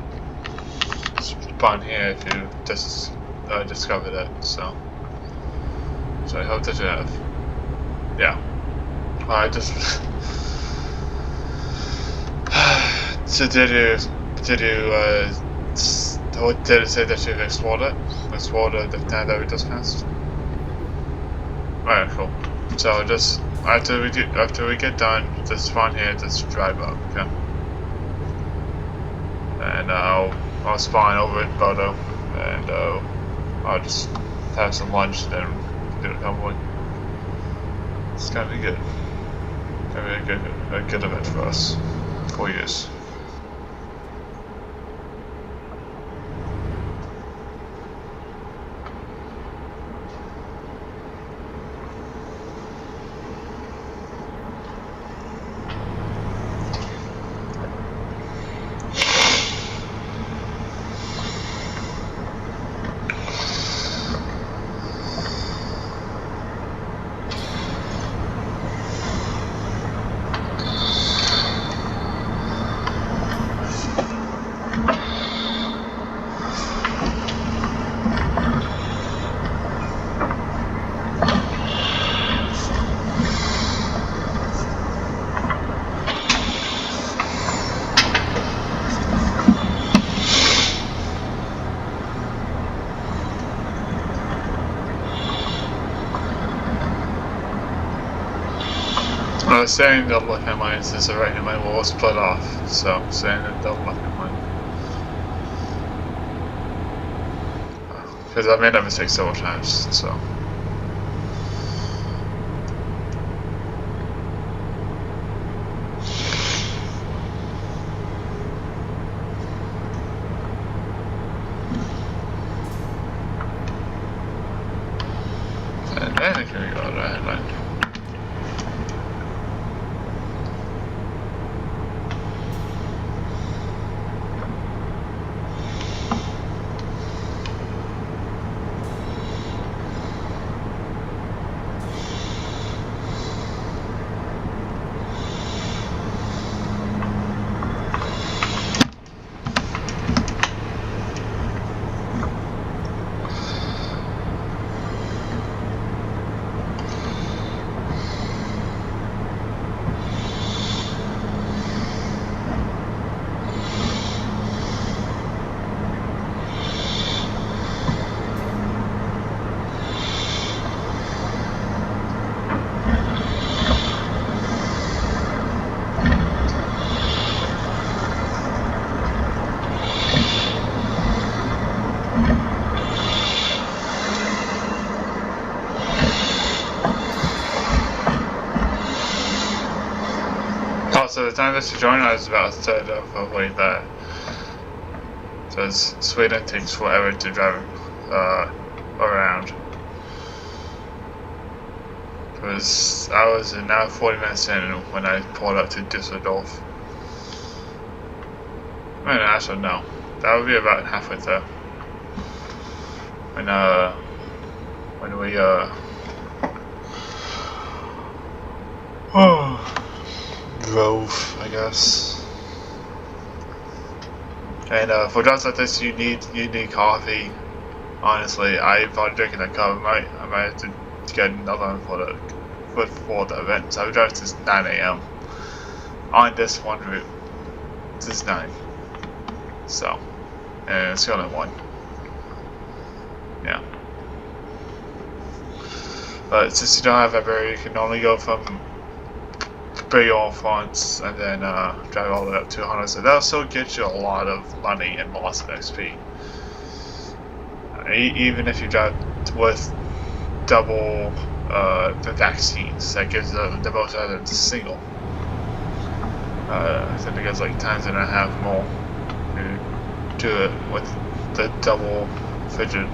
spawn here if you just discovered it. So I hope that you have. Yeah. I just. So did you what did it say that you've explored it? Explored the town that we just passed? Alright, cool. So just after we get done, just spawn here, just drive up, okay? And I'll spawn over at Bodo, and I'll just have some lunch, then do the convoy. It's gonna be good. Gonna be a good event for us. 4 years. staying in the left-hand lane since the right-hand lane will split off. So staying in the left-hand lane. Because I made that mistake several times, so. And then it can go to the headline. So the time that you joined, I was about a third of the way there. Because Sweden takes forever to drive around. Because I was now 40 minutes in when I pulled up to Düsseldorf. I mean, actually no, that would be about halfway there. When we drove, I guess. And for drives like this, you need coffee. Honestly, I thought drinking a cup. I might have to get another one for the event. So I drove since 9 a.m. on this one route. Since 9. So, and it's the only one. Yeah. But since you don't have a barrier, you can only go from big old fonts and then drive all the way up to 100. So that'll still get you a lot of money and lots of XP. Even if you drive with double the vaccines, that gives the most out of the single. I think it gets like times and a half more to do it with the double fidget.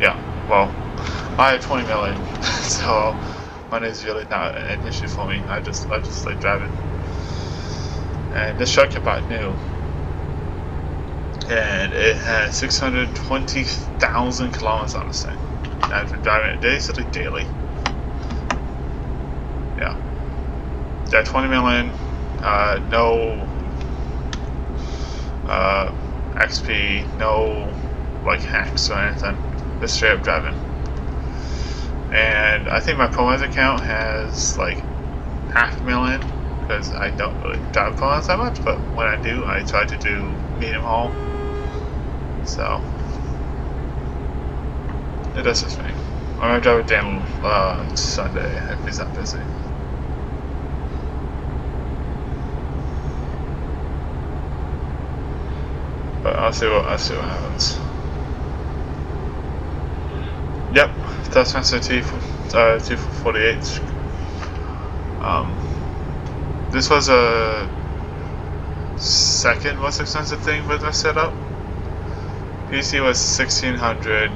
Yeah, well, I have 20 million, so money is really not an issue for me. I just like driving. And this truck I bought new, and it has 620,000 kilometers on this thing. And I've been driving it basically daily. Yeah. Got 20 million, no XP, no like hacks or anything. Just straight up driving. And I think my Promos account has like 500,000 because I don't really drive Promos that much, but when I do, I try to do medium haul. So it does this thing. I'm gonna drive it down Sunday if he's not busy. But I'll see what happens. Yep, that's Master T248. This was a second most expensive thing with my setup. PC was 1600,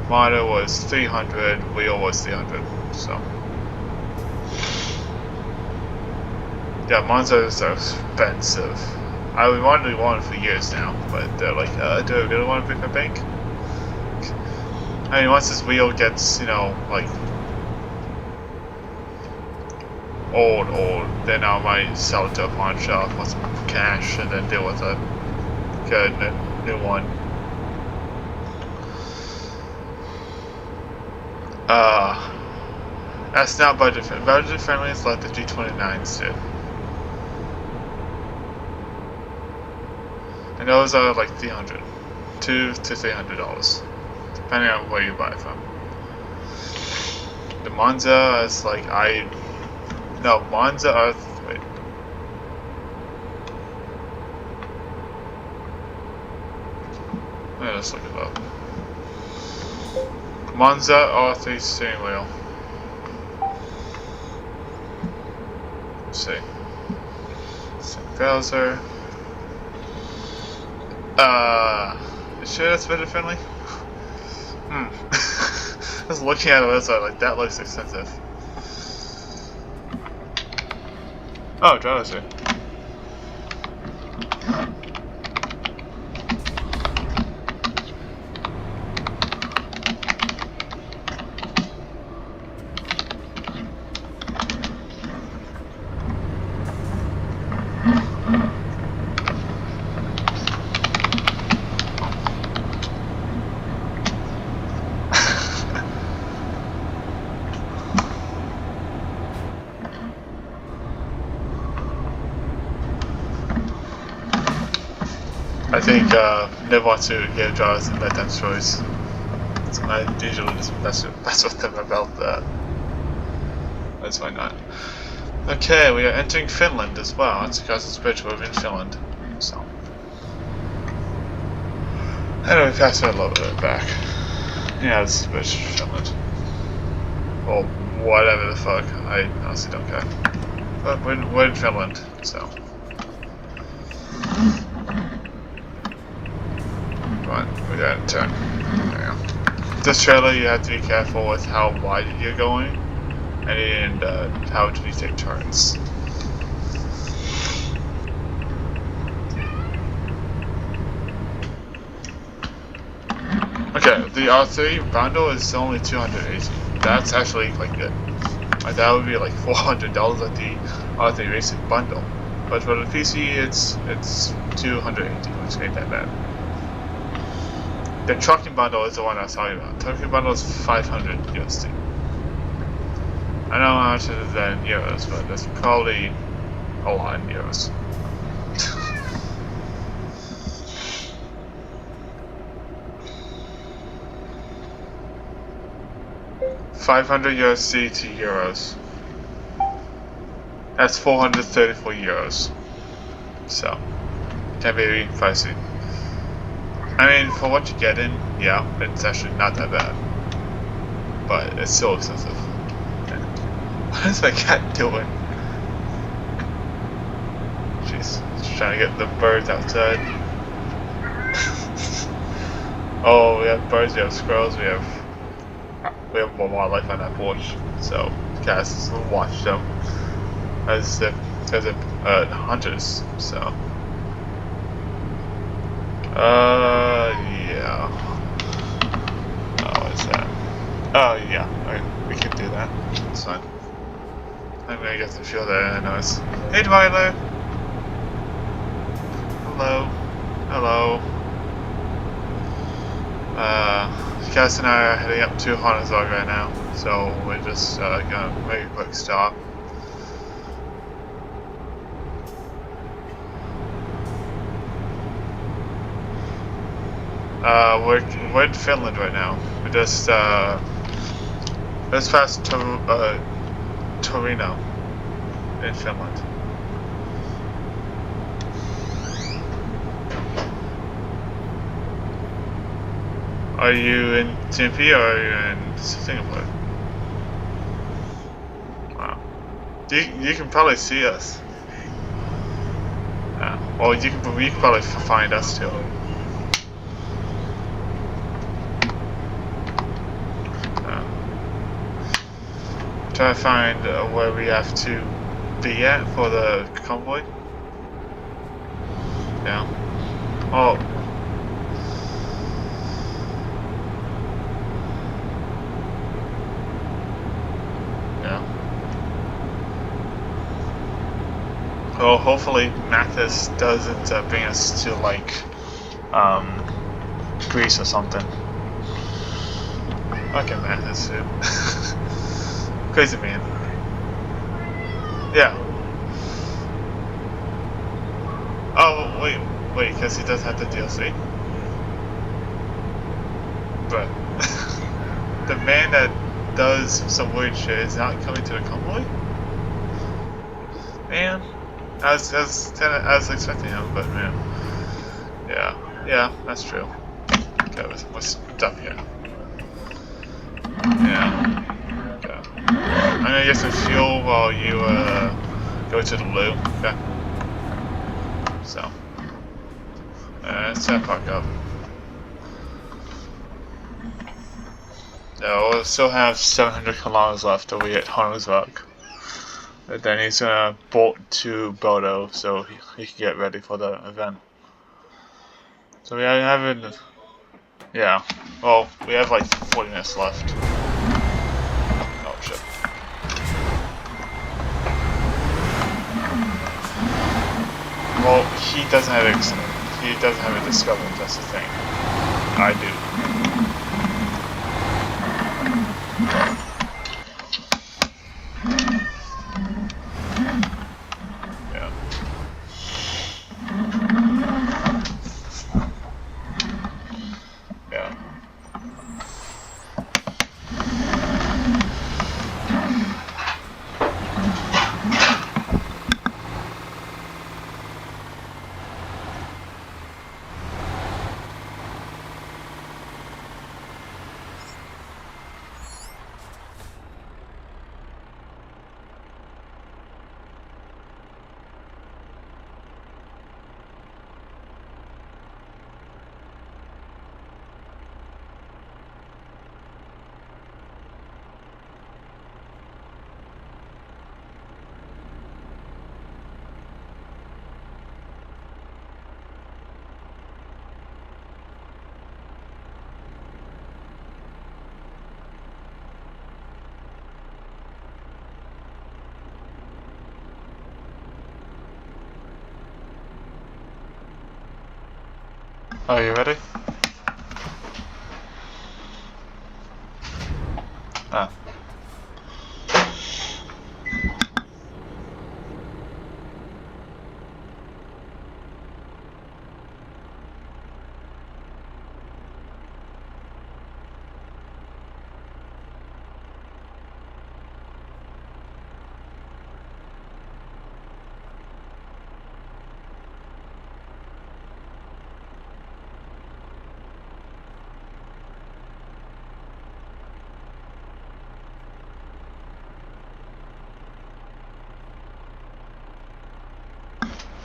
monitor was 300, wheel was 300. So yeah, monitors are expensive. I wanted one for years now, but they're like, do I really want to break my bank? I mean, once this wheel gets, you know, like old, then I might sell it to a pawn shop with some cash and then deal with it. Get a new one. That's not budget friendly. Budget friendly is like the G29s do. And those are like $300, $200 to $300, depending on where you buy it from. The Monza is like no, Monza wait. Let's look it up. Monza R3 steering wheel. Let's see. Sync browser. You sure that's better friendly? Just looking at the website, like that looks expensive. Oh, driver's seat. I think Nev wants to give drivers a bedtime choice. So I usually just mess with them about that. That's why not. Okay, we are entering Finland as well. It's because it's bridge we're in Finland. So. Anyway, pass it a little bit back. Yeah, this is bridge Finland. Or whatever the fuck. I honestly don't care. But we're in Finland, so. We got to turn. There we go. This trailer, you have to be careful with how wide you're going, and how do you take turns. Okay, the R3 bundle is only 280. That's actually quite good. Like that would be like $400 at the R3 Racing bundle, but for the PC, it's 280, which ain't that bad. The trucking bundle is the one I was talking about. Trucking bundle is 500 USD. I don't know how much it is in euros, but that's probably a lot in euros. 500 USD to euros. That's 434 euros. So, can be pricey. I mean, for what you get in, yeah, it's actually not that bad. But it's still expensive. What is my cat doing? Jeez, just trying to get the birds outside. Oh, we have birds, we have squirrels, we have more wildlife on that porch. So, cats watch them as if hunters. So. Yeah. Oh, what is that? Oh, yeah. Okay, we can do that. It's fine. I'm gonna get the fuel there and notice. Hey, Twyla! Hello. Hello. Cass and I are heading up to Hanazog right now, so we're just gonna make a quick stop. We're in Finland right now. We just past Torino in Finland. Are you in TMP or are you in Singapore? Wow. You can probably see us. Well, you can probably find us too. Trying to find where we have to be at for the convoy. Yeah. Oh. Yeah. Well, hopefully Mathis doesn't bring us to like Greece or something. Okay, Mathis too. Crazy man. Yeah. Oh, wait, because he does have the DLC. But the man that does some weird shit is not coming to the convoy. Man, I was expecting him, but man, yeah, that's true. Okay, what's up here? Yeah. Okay. I'm gonna get some fuel while you go to the loo. Okay. So, let's set park up. Yeah, we'll still have 700 kilometers left till we hit Honnesburg. But then he's gonna bolt to Bodo so he can get ready for the event. So we haven't. Yeah. Well, we have like 40 minutes left. Oh shit. Well, he doesn't have a discovery. That's the thing. I do. Yeah. Yeah. Are you ready? Ah.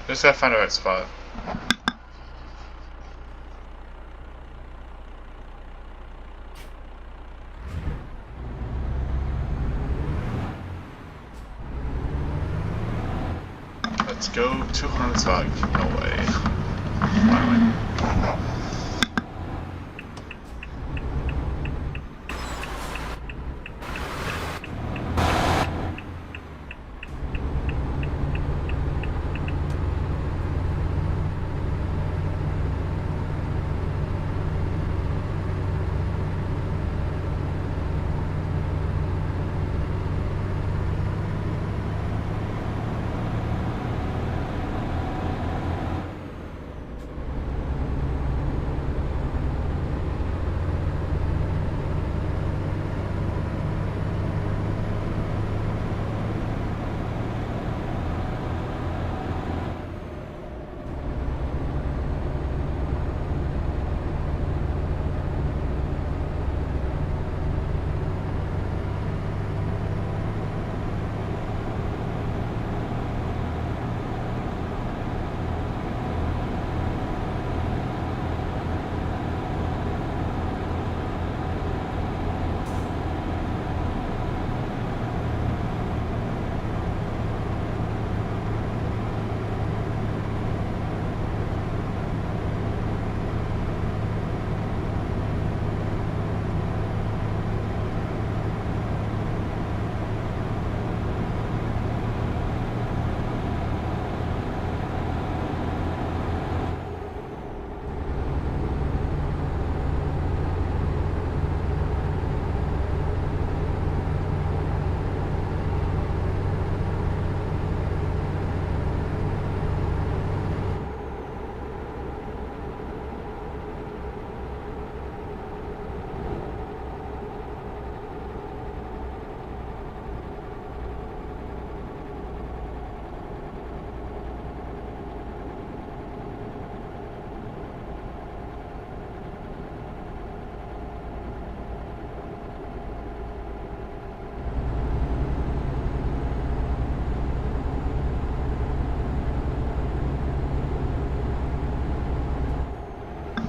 Just gotta find the right spot. Let's go 200 Norway. Finally.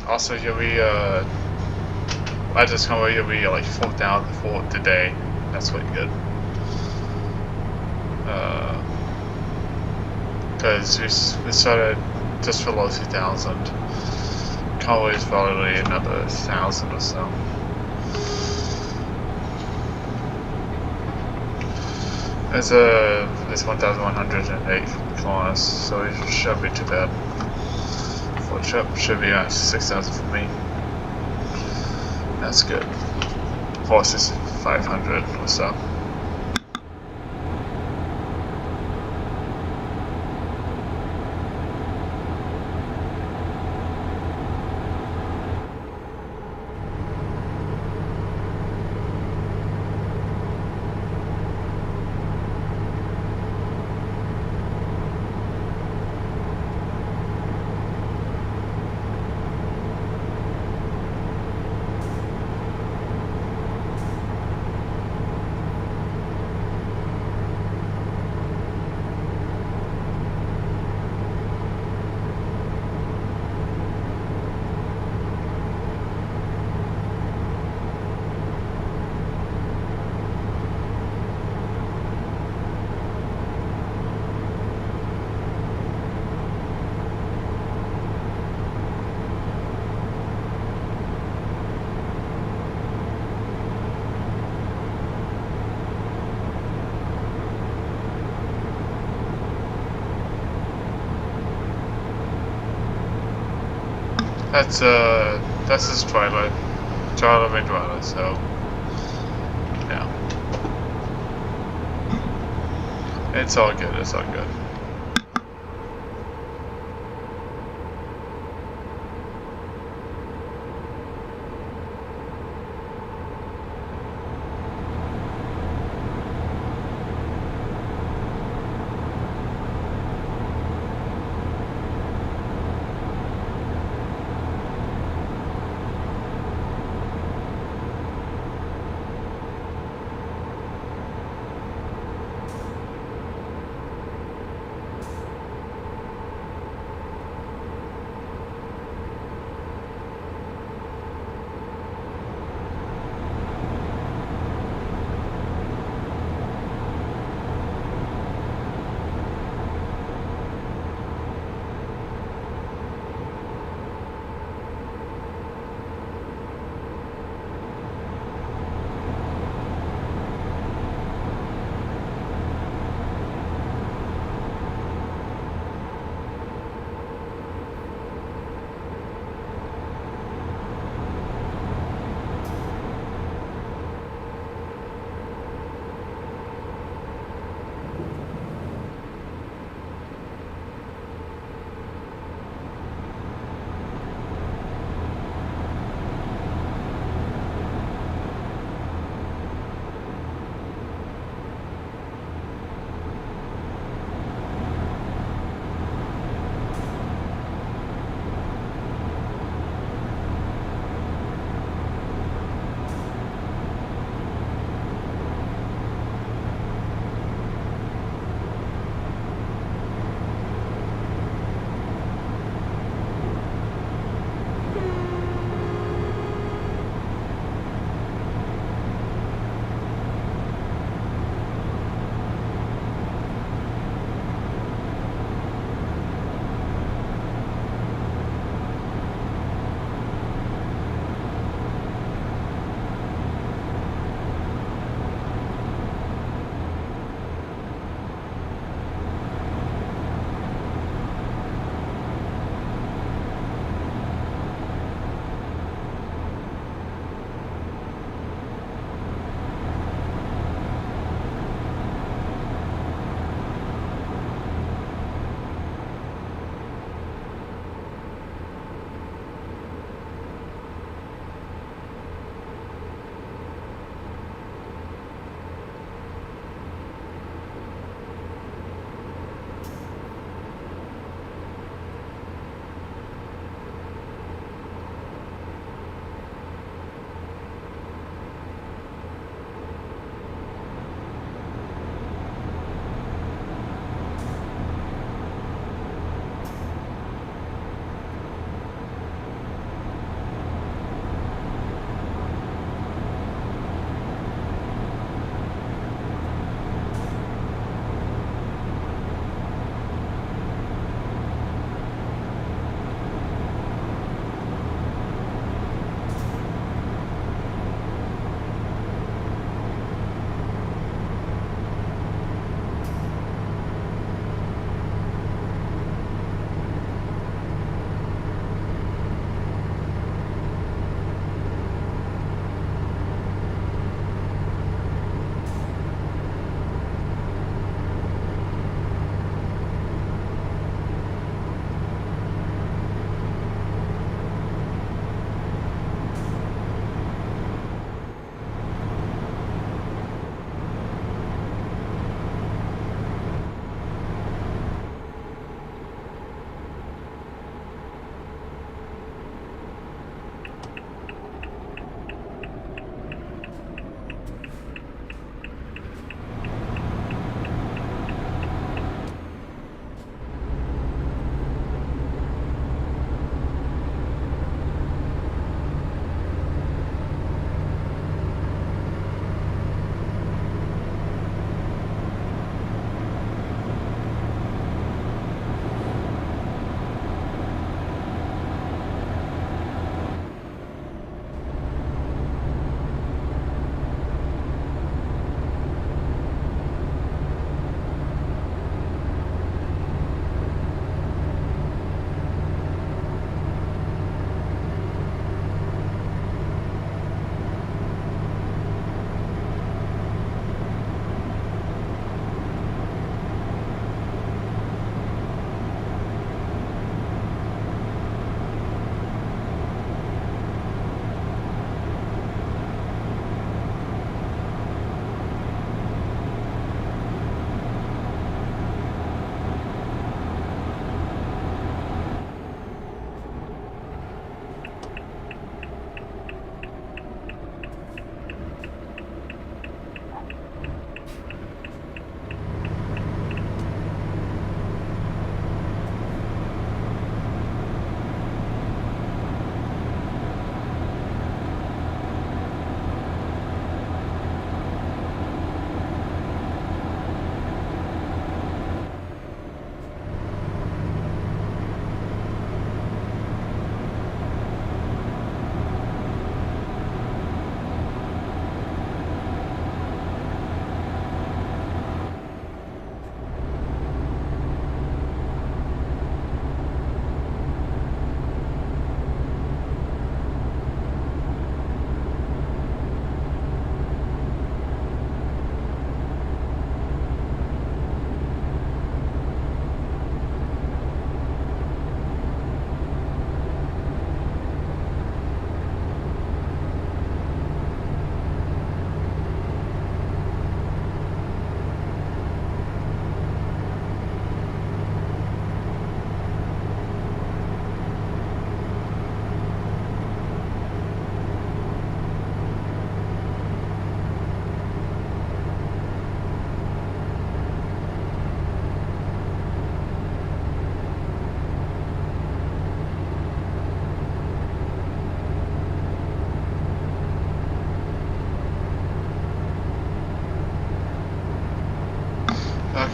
Also, you'll be at this company you'll be like 4,000 for today. That's what you get. Because we started just below 2,000. Conway is probably another 1,000 or so. It's 1,108 kilometers, so it shouldn't be too bad. For a trip, should be 6,000 for me. That's good. For 6,500 or so. That's his Twilight Midwinter, so yeah. It's all good, it's all good.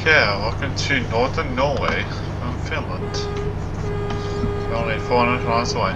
Yeah, welcome to northern Norway from Finland. You're only 400 miles away.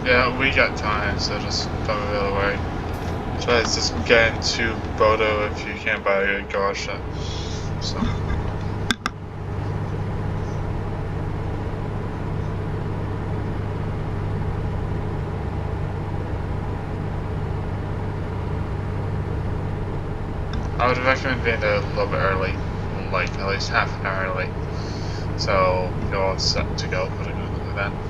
Yeah, we got time, so just come the other way. Try to just get into Bodo if you can by a garage. So. I would recommend being there a little bit early, like at least half an hour early, so you're all set to go for the event.